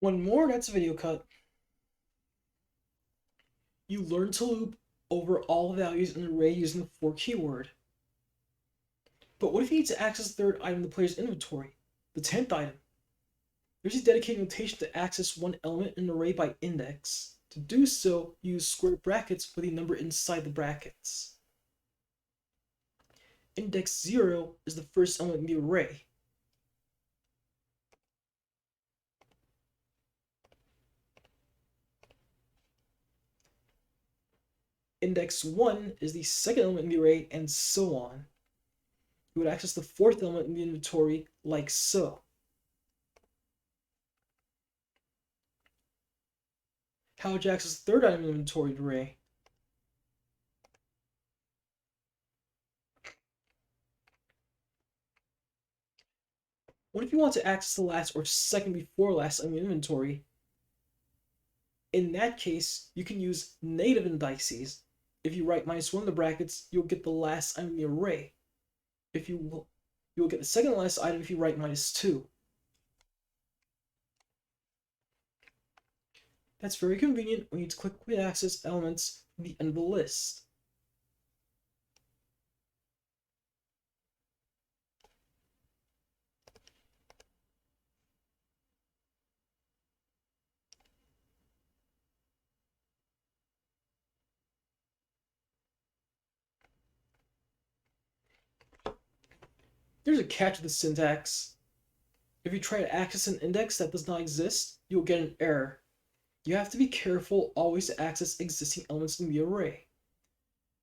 One more, that's a video cut. You learn to loop over all values in an array using the for keyword. But what if you need to access the third item in the player's inventory, the 10th item? There's a dedicated notation to access one element in an array by index. To do so, use square brackets with a number inside the brackets. Index 0 is the first element in the array. Index 1 is the second element in the array, and so on. You would access the fourth element in the inventory like so. How would you access the third item in the inventory array? What if you want to access the last or second before last item in the inventory? In that case, you can use negative indices. If you write -1 in the brackets, you'll get the last item in the array. You'll get the second last item if you write -2. That's very convenient when you need to quickly access elements from the end of the list. There's a catch with the syntax. If you try to access an index that does not exist, you'll get an error. You have to be careful always to access existing elements in the array.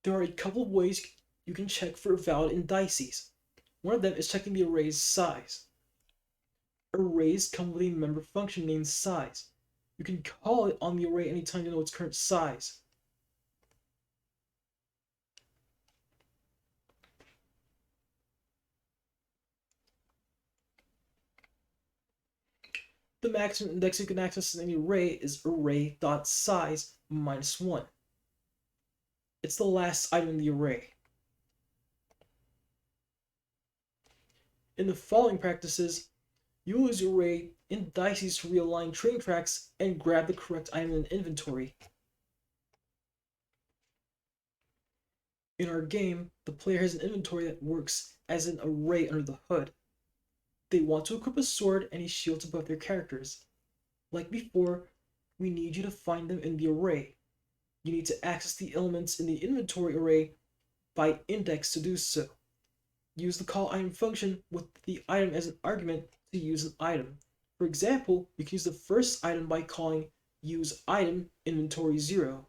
There are a couple of ways you can check for valid indices. One of them is checking the array's size. Arrays come with a member function named size. You can call it on the array anytime you know its current size. The maximum index you can access in any array is array.size -1. It's the last item in the array. In the following practices, you will use array indices to realign train tracks and grab the correct item in inventory. In our game, the player has an inventory that works as an array under the hood. They want to equip a sword and a shield to both their characters. Like before, we need you to find them in the array. You need to access the elements in the inventory array by index to do so. Use the call item function with the item as an argument to use an item. For example, you can use the first item by calling use item inventory 0.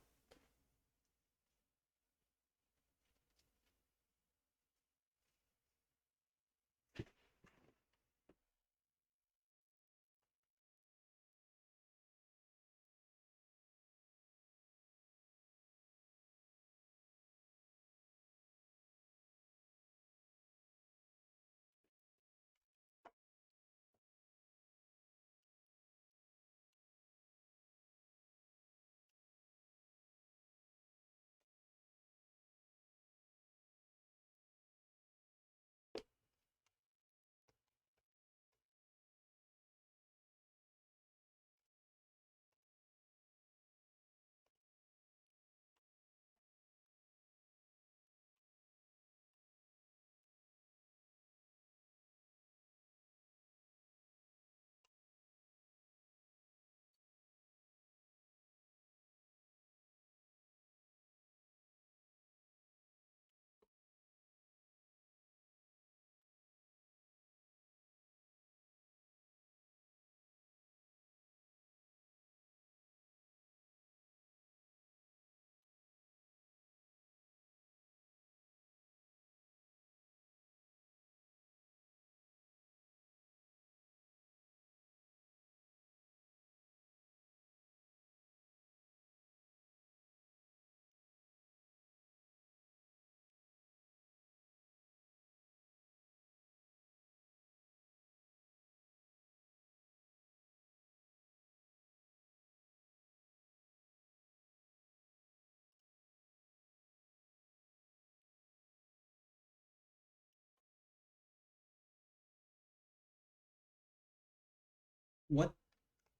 What?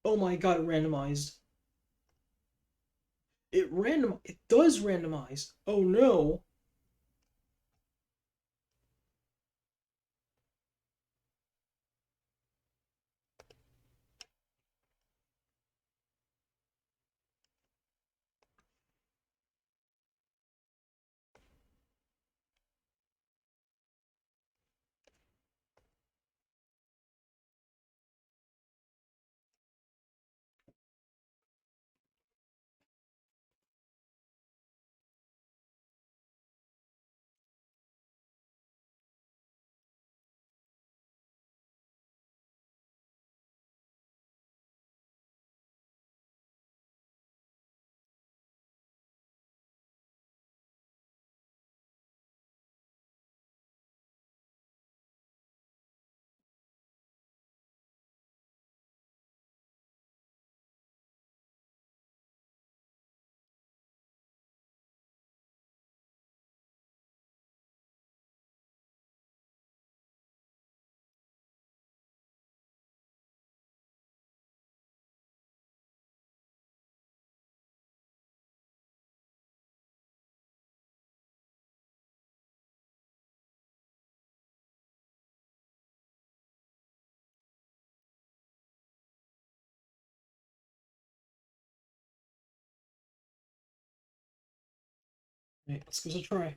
Oh my god, it randomized. It does randomize. Oh no. Wait, let's give this a try.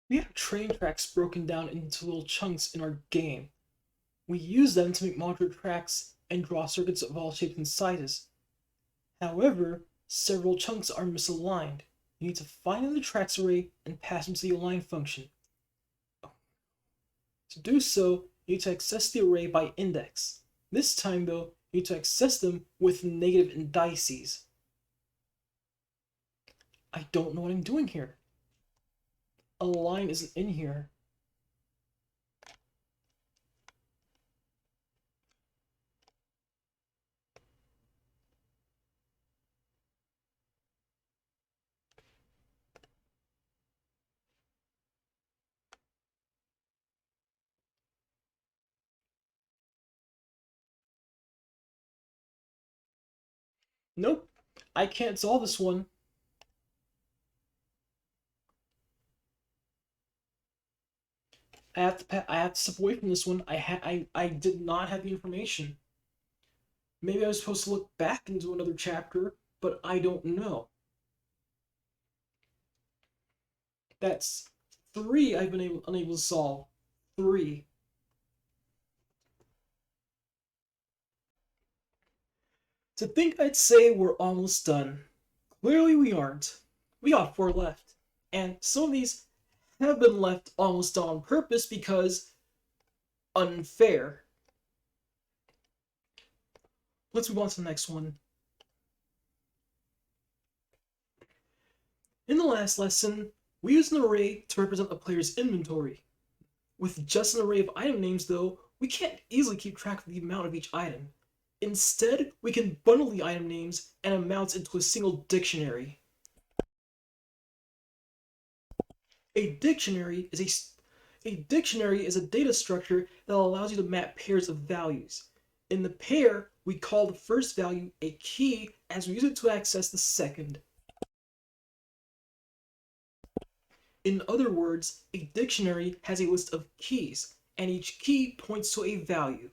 We have train tracks broken down into little chunks in our game. We use them to make modular tracks and draw circuits of all shapes and sizes. However, several chunks are misaligned. You need to find the tracks array and pass them to the align function. To do so, you need to access the array by index. This time, though, you need to access them with negative indices. I don't know what I'm doing here. Align isn't in here. Nope, I can't solve this one. I have to step away from this one. I did not have the information. Maybe I was supposed to look back into another chapter, but I don't know. That's three I've been unable to solve. Three. To think I'd say we're almost done. Clearly we aren't. We got four left. And some of these have been left almost done on purpose because unfair. Let's move on to the next one. In the last lesson, we used an array to represent a player's inventory. With just an array of item names, though, we can't easily keep track of the amount of each item. Instead, we can bundle the item names and amounts into a single dictionary. A dictionary is a data structure that allows you to map pairs of values. In the pair, we call the first value a key as we use it to access the second. In other words, a dictionary has a list of keys, and each key points to a value.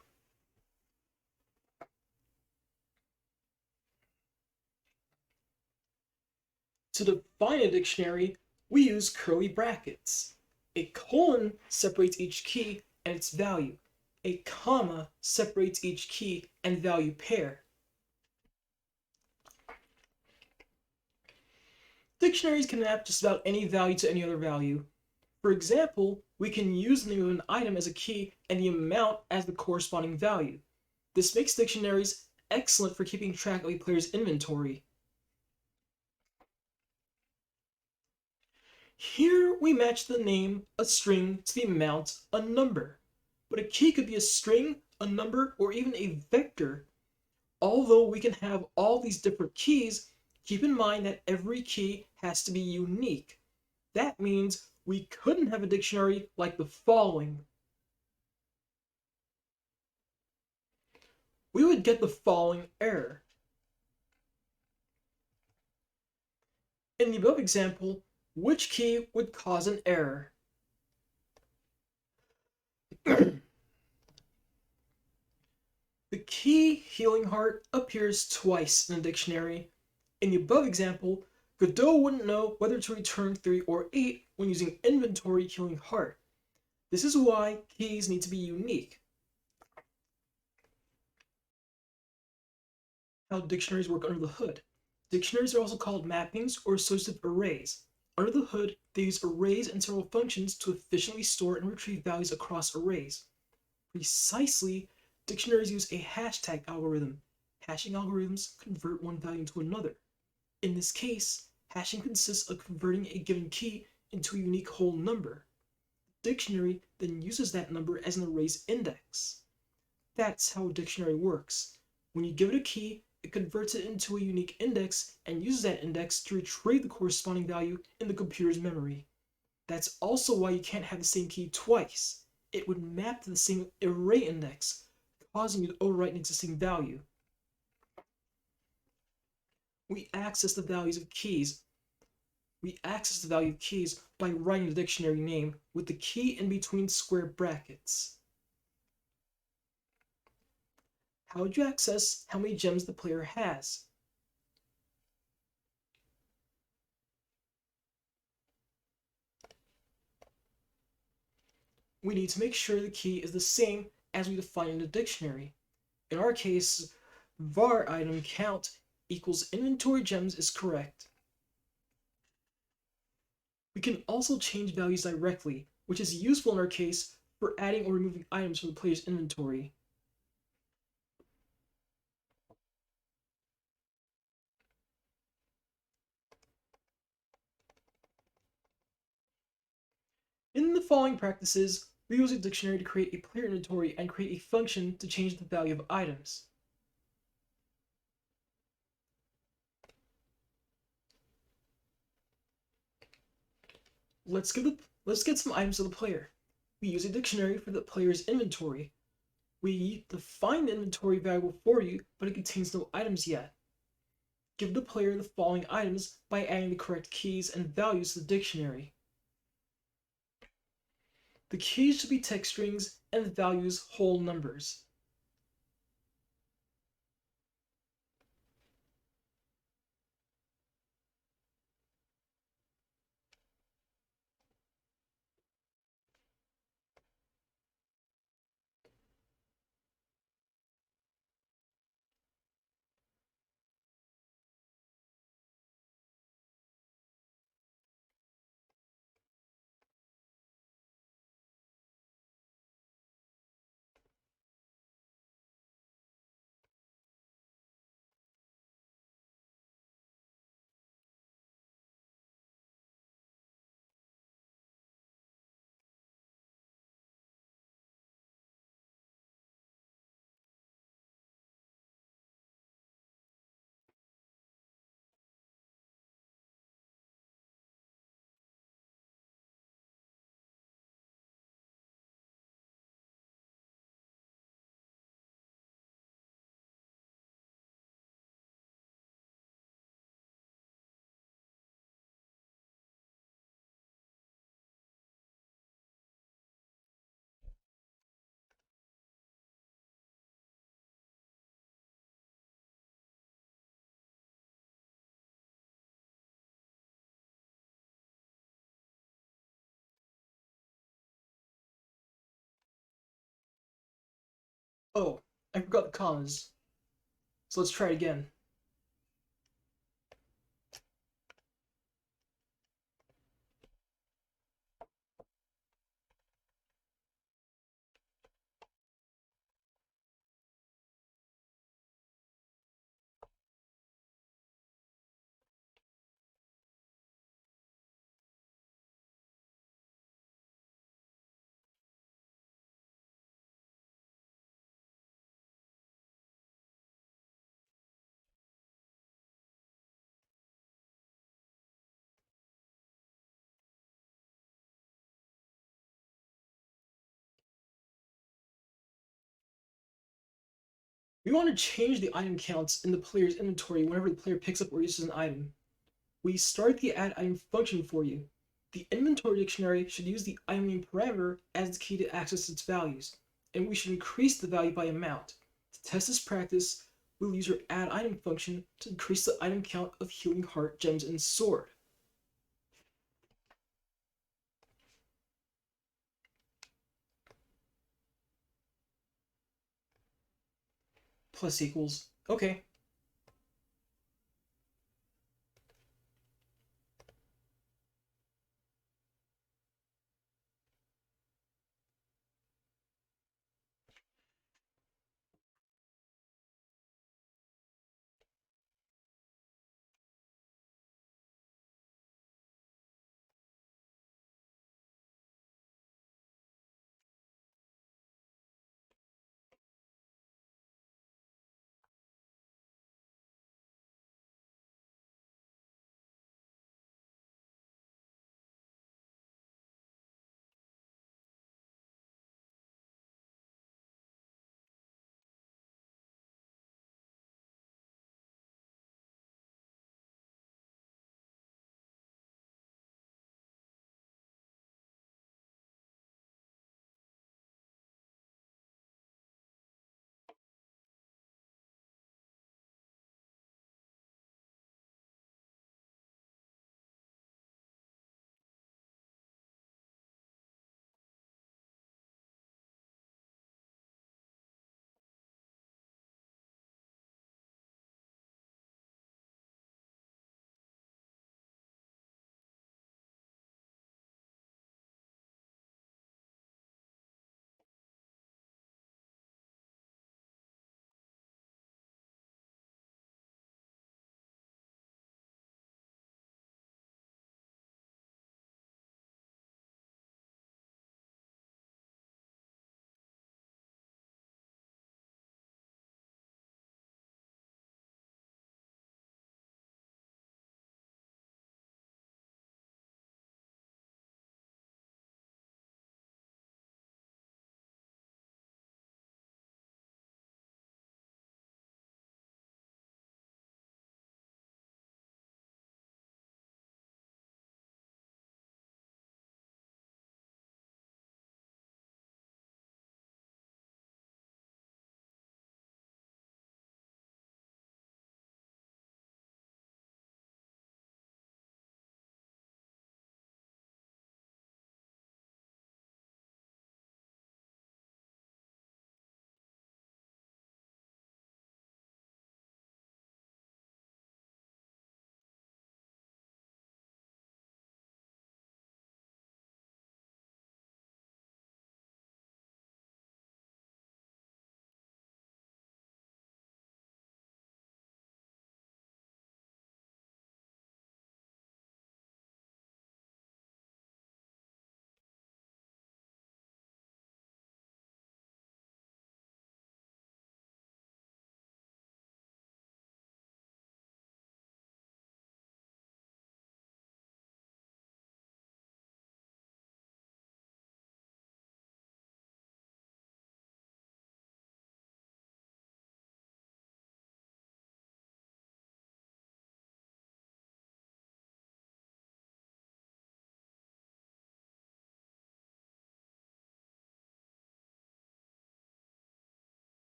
To define a dictionary, we use curly brackets. A colon separates each key and its value. A comma separates each key and value pair. Dictionaries can map just about any value to any other value. For example, we can use the name of an item as a key and the amount as the corresponding value. This makes dictionaries excellent for keeping track of a player's inventory. Here we match the name, a string, to the amount, a number. But a key could be a string, a number, or even a vector. Although we can have all these different keys, keep in mind that every key has to be unique. That means we couldn't have a dictionary like the following. We would get the following error. In the above example, which key would cause an error? The key healing heart appears twice in a dictionary. In the above example, Godot wouldn't know whether to return 3 or 8 when using inventory healing heart. This is why keys need to be unique. How dictionaries work under the hood. Dictionaries are also called mappings or associative arrays. Under the hood, they use arrays and several functions to efficiently store and retrieve values across arrays. Precisely, dictionaries use a hashtag algorithm. Hashing algorithms convert one value into another. In this case, hashing consists of converting a given key into a unique whole number. The dictionary then uses that number as an array's index. That's how a dictionary works. When you give it a key, it converts it into a unique index and uses that index to retrieve the corresponding value in the computer's memory. That's also why you can't have the same key twice. It would map to the same array index, causing you to overwrite an existing value. We access the values of keys. We access the value of keys by writing the dictionary name with the key in between square brackets. How would you access how many gems the player has? We need to make sure the key is the same as we define in the dictionary. In our case, var item count equals inventory gems is correct. We can also change values directly, which is useful in our case for adding or removing items from the player's inventory. In the following practices, we use a dictionary to create a player inventory and create a function to change the value of items. Let's get some items to the player. We use a dictionary for the player's inventory. We define the inventory variable for you, but it contains no items yet. Give the player the following items by adding the correct keys and values to the dictionary. The keys should be text strings and the values whole numbers. Oh, I forgot the commas. So let's try it again. We want to change the item counts in the player's inventory whenever the player picks up or uses an item. We start the add item function for you. The inventory dictionary should use the item name parameter as the key to access its values, and we should increase the value by amount. To test this practice, we'll use your add item function to increase the item count of healing heart, gems, and sword. Plus equals. Okay.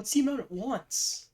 What's the amount it wants?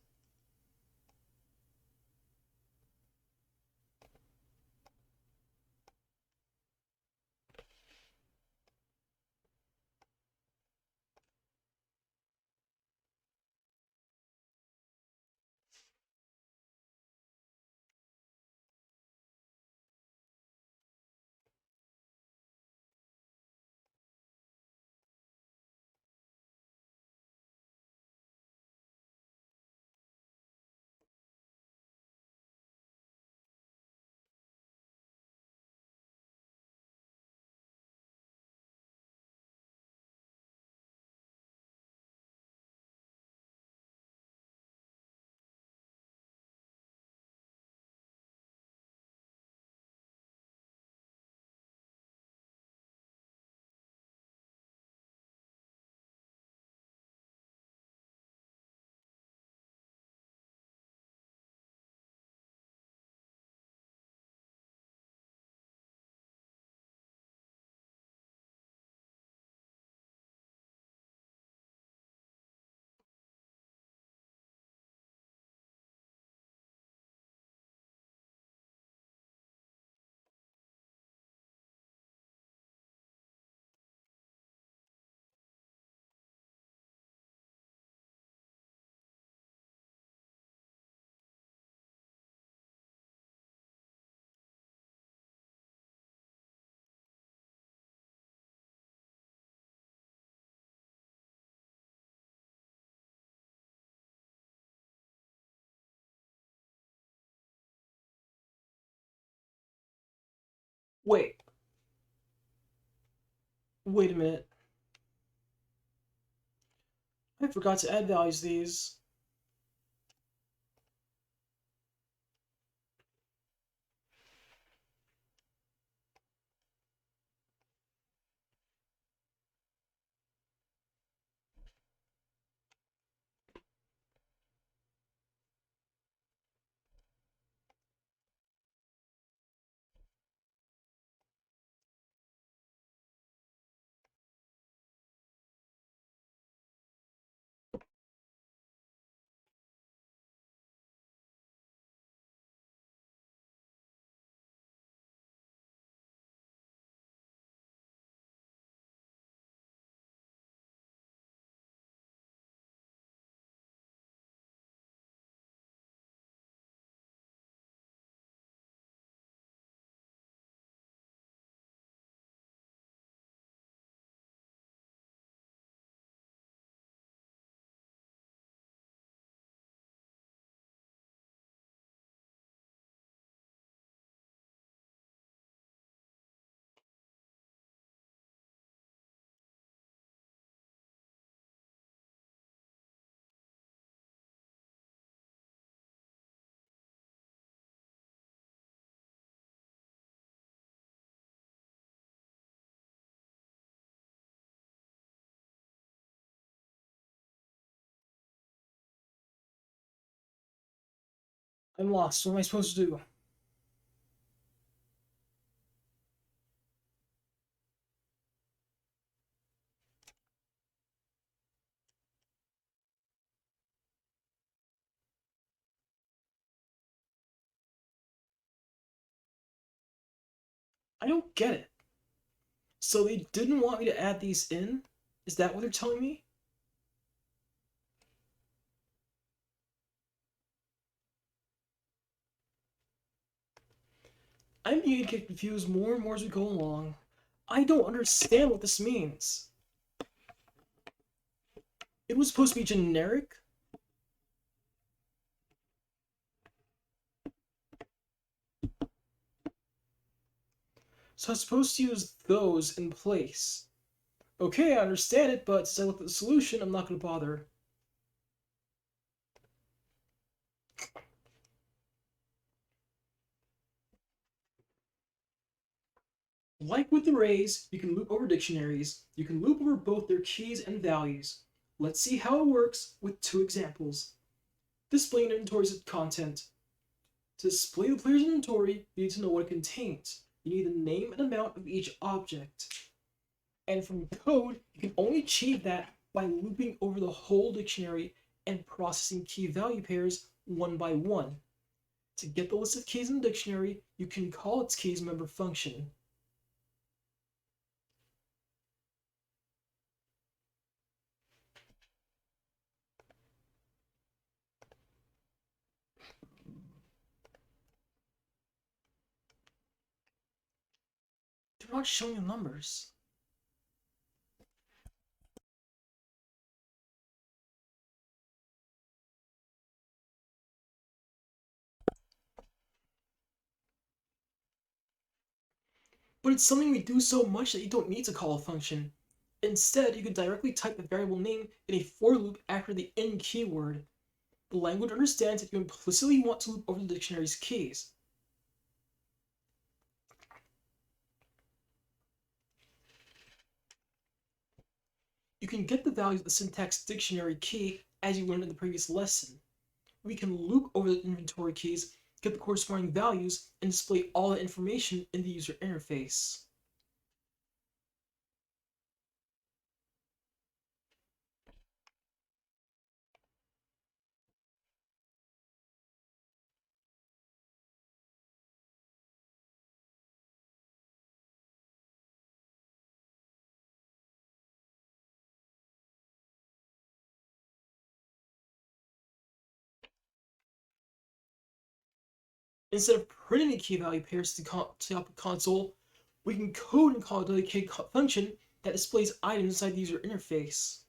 Wait, wait a minute. I forgot to add values to these. I'm lost. What am I supposed to do? I don't get it. So they didn't want me to add these in? Is that what they're telling me? I'm beginning to get confused more and more as we go along. I don't understand what this means. It was supposed to be generic? So I was supposed to use those in place. Okay, I understand it, but since I looked at the solution, I'm not going to bother. Like with arrays, you can loop over dictionaries. You can loop over both their keys and values. Let's see how it works with two examples. Displaying inventories of content. To display the player's inventory, you need to know what it contains. You need the name and amount of each object. And from code, you can only achieve that by looping over the whole dictionary and processing key value pairs one by one. To get the list of keys in the dictionary, you can call its keys member function. They're not showing you numbers. But it's something we do so much that you don't need to call a function. Instead, you can directly type the variable name in a for loop after the in keyword. The language understands that you implicitly want to loop over the dictionary's keys. You can get the values of the syntax dictionary key as you learned in the previous lesson. We can loop over the inventory keys, get the corresponding values, and display all the information in the user interface. Instead of printing the key value pairs to the output console, we can code and call a dedicated function that displays items inside the user interface.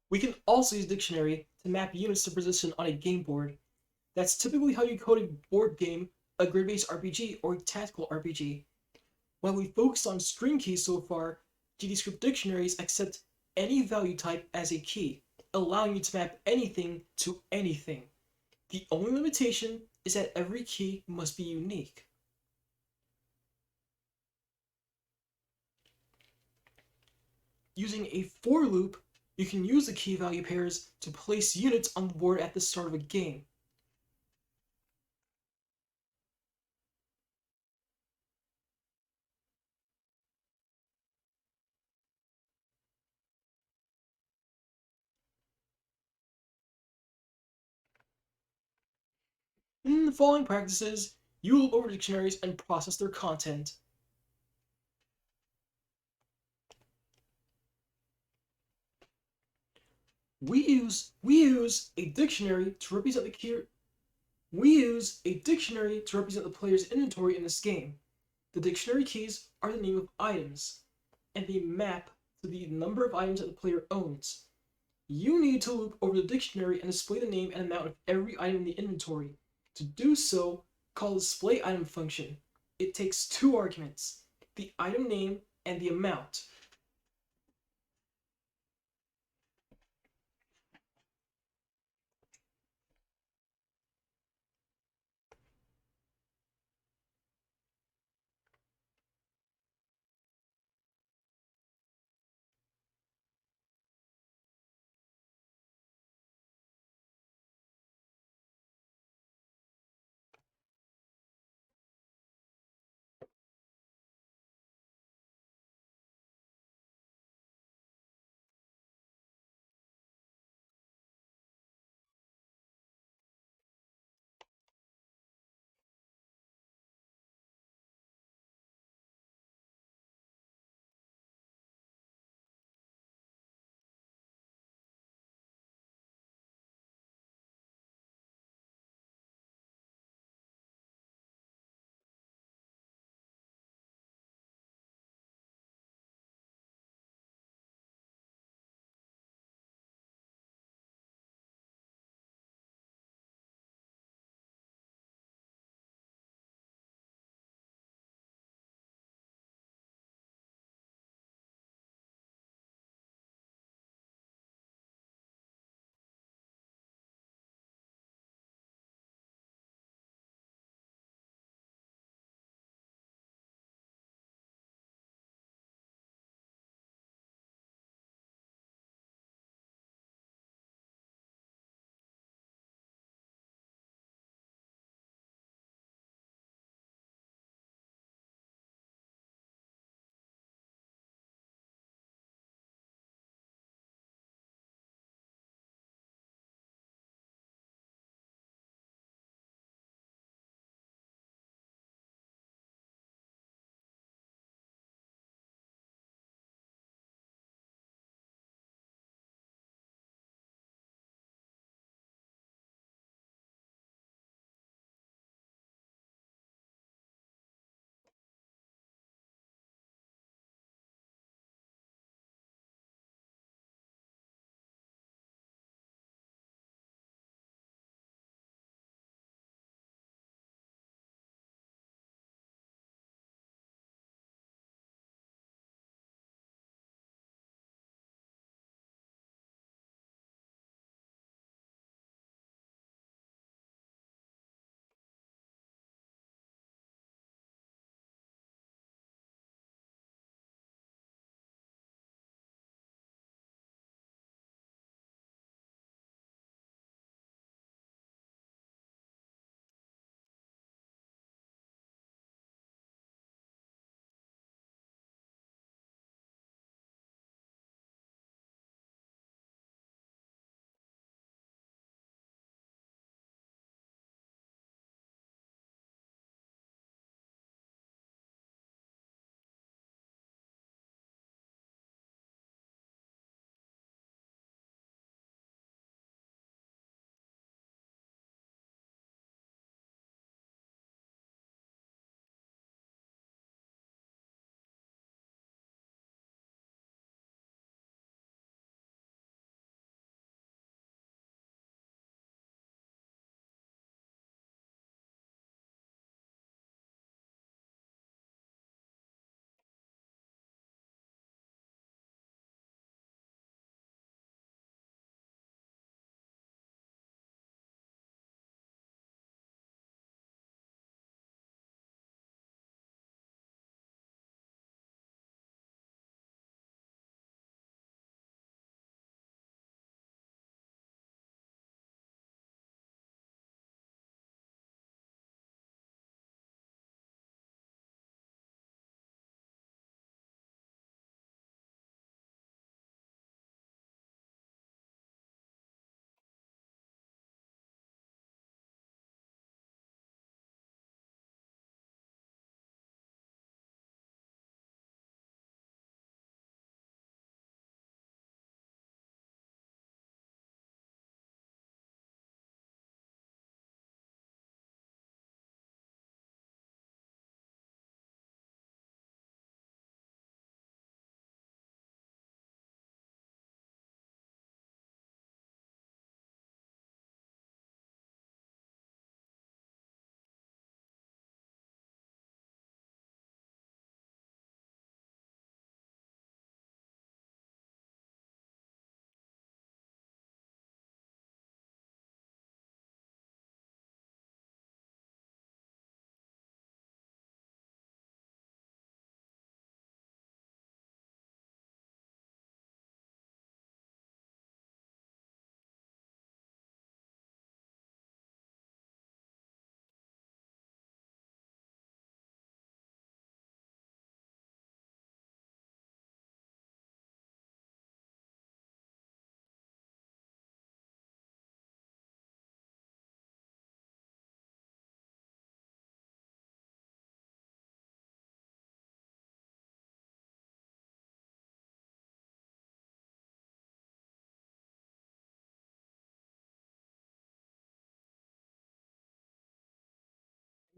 We can also use dictionary to map units to position on a game board. That's typically how you code a board game, a grid-based RPG, or a tactical RPG. While we focused on string keys so far, GDScript dictionaries accept any value type as a key, allowing you to map anything to anything. The only limitation is that every key must be unique. Using a for loop, you can use the key value pairs to place units on the board at the start of a game. In the following practices, you will loop over dictionaries and process their content. We use a dictionary to represent the key. We use a dictionary to represent the player's inventory in this game. The dictionary keys are the name of items, and they map to the number of items that the player owns. You need to loop over the dictionary and display the name and amount of every item in the inventory. To do so, call the display item function. It takes two arguments, the item name and the amount.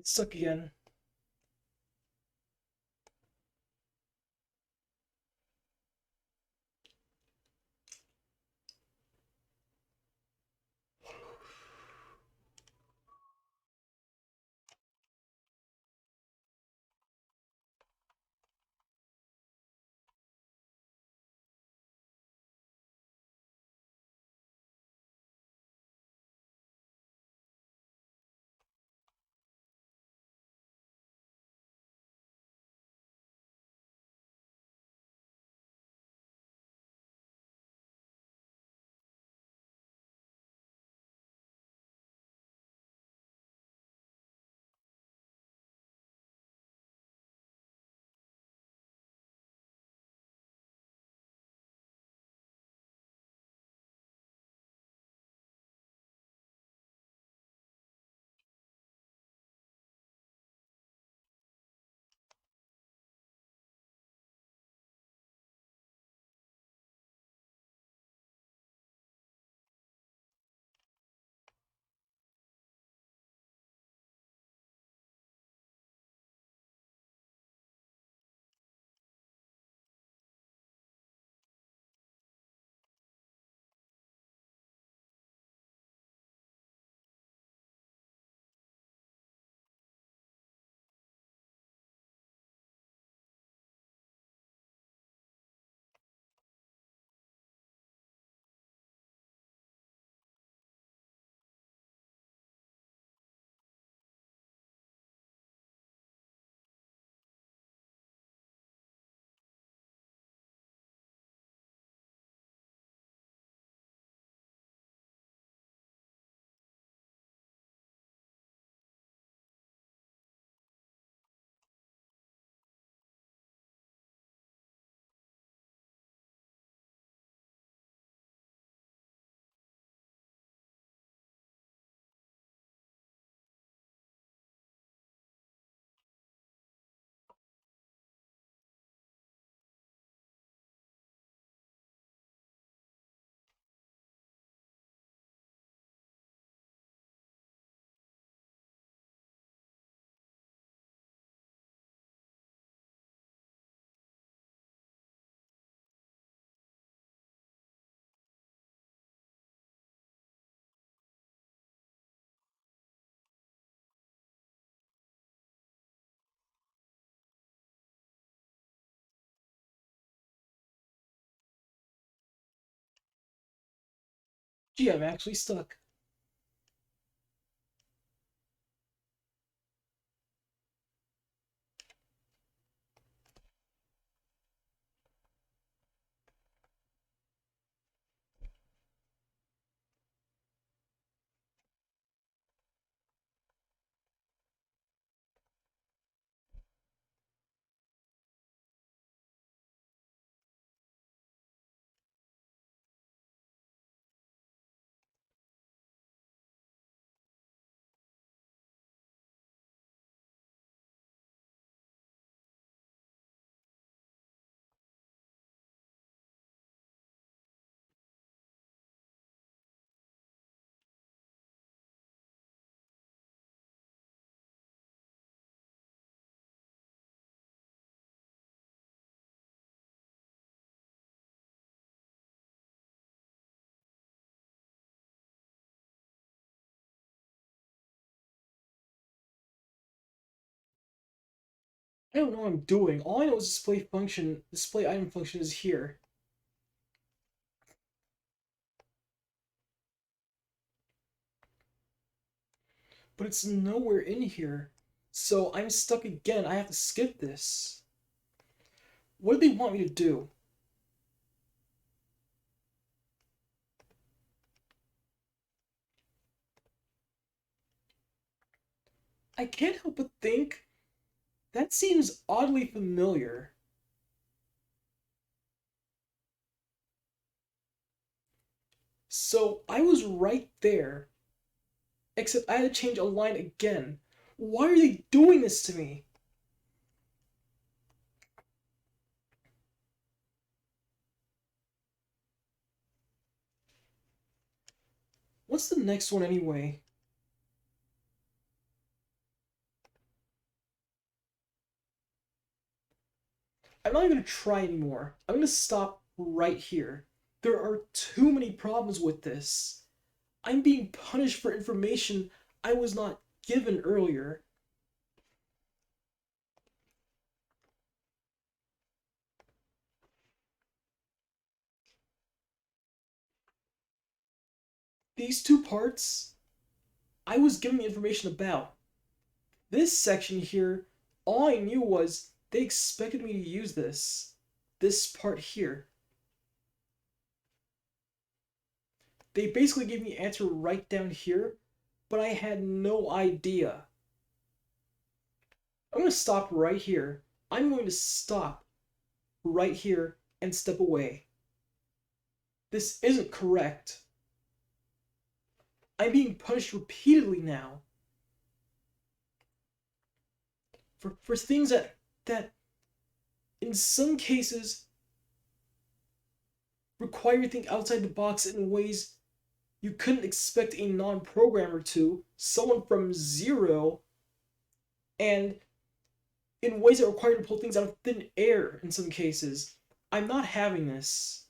It's stuck again. Gee, I'm actually stuck. I don't know what I'm doing. All I know is display item function is here. But it's nowhere in here. So I'm stuck again. I have to skip this. What do they want me to do? I can't help but think that seems oddly familiar. So I was right there, except I had to change a line again. Why are they doing this to me? What's the next one anyway? I'm not even going to try anymore. I'm going to stop right here. There are too many problems with this. I'm being punished for information I was not given earlier. These two parts, I was given the information about. This section here, all I knew was they expected me to use this. This part here. They basically gave me an answer right down here, but I had no idea. I'm going to stop right here. I'm going to stop right here and step away. This isn't correct. I'm being punished repeatedly now for things that in some cases require you to think outside the box in ways you couldn't expect a non-programmer to, someone from zero, and in ways that require you to pull things out of thin air in some cases. I'm not having this.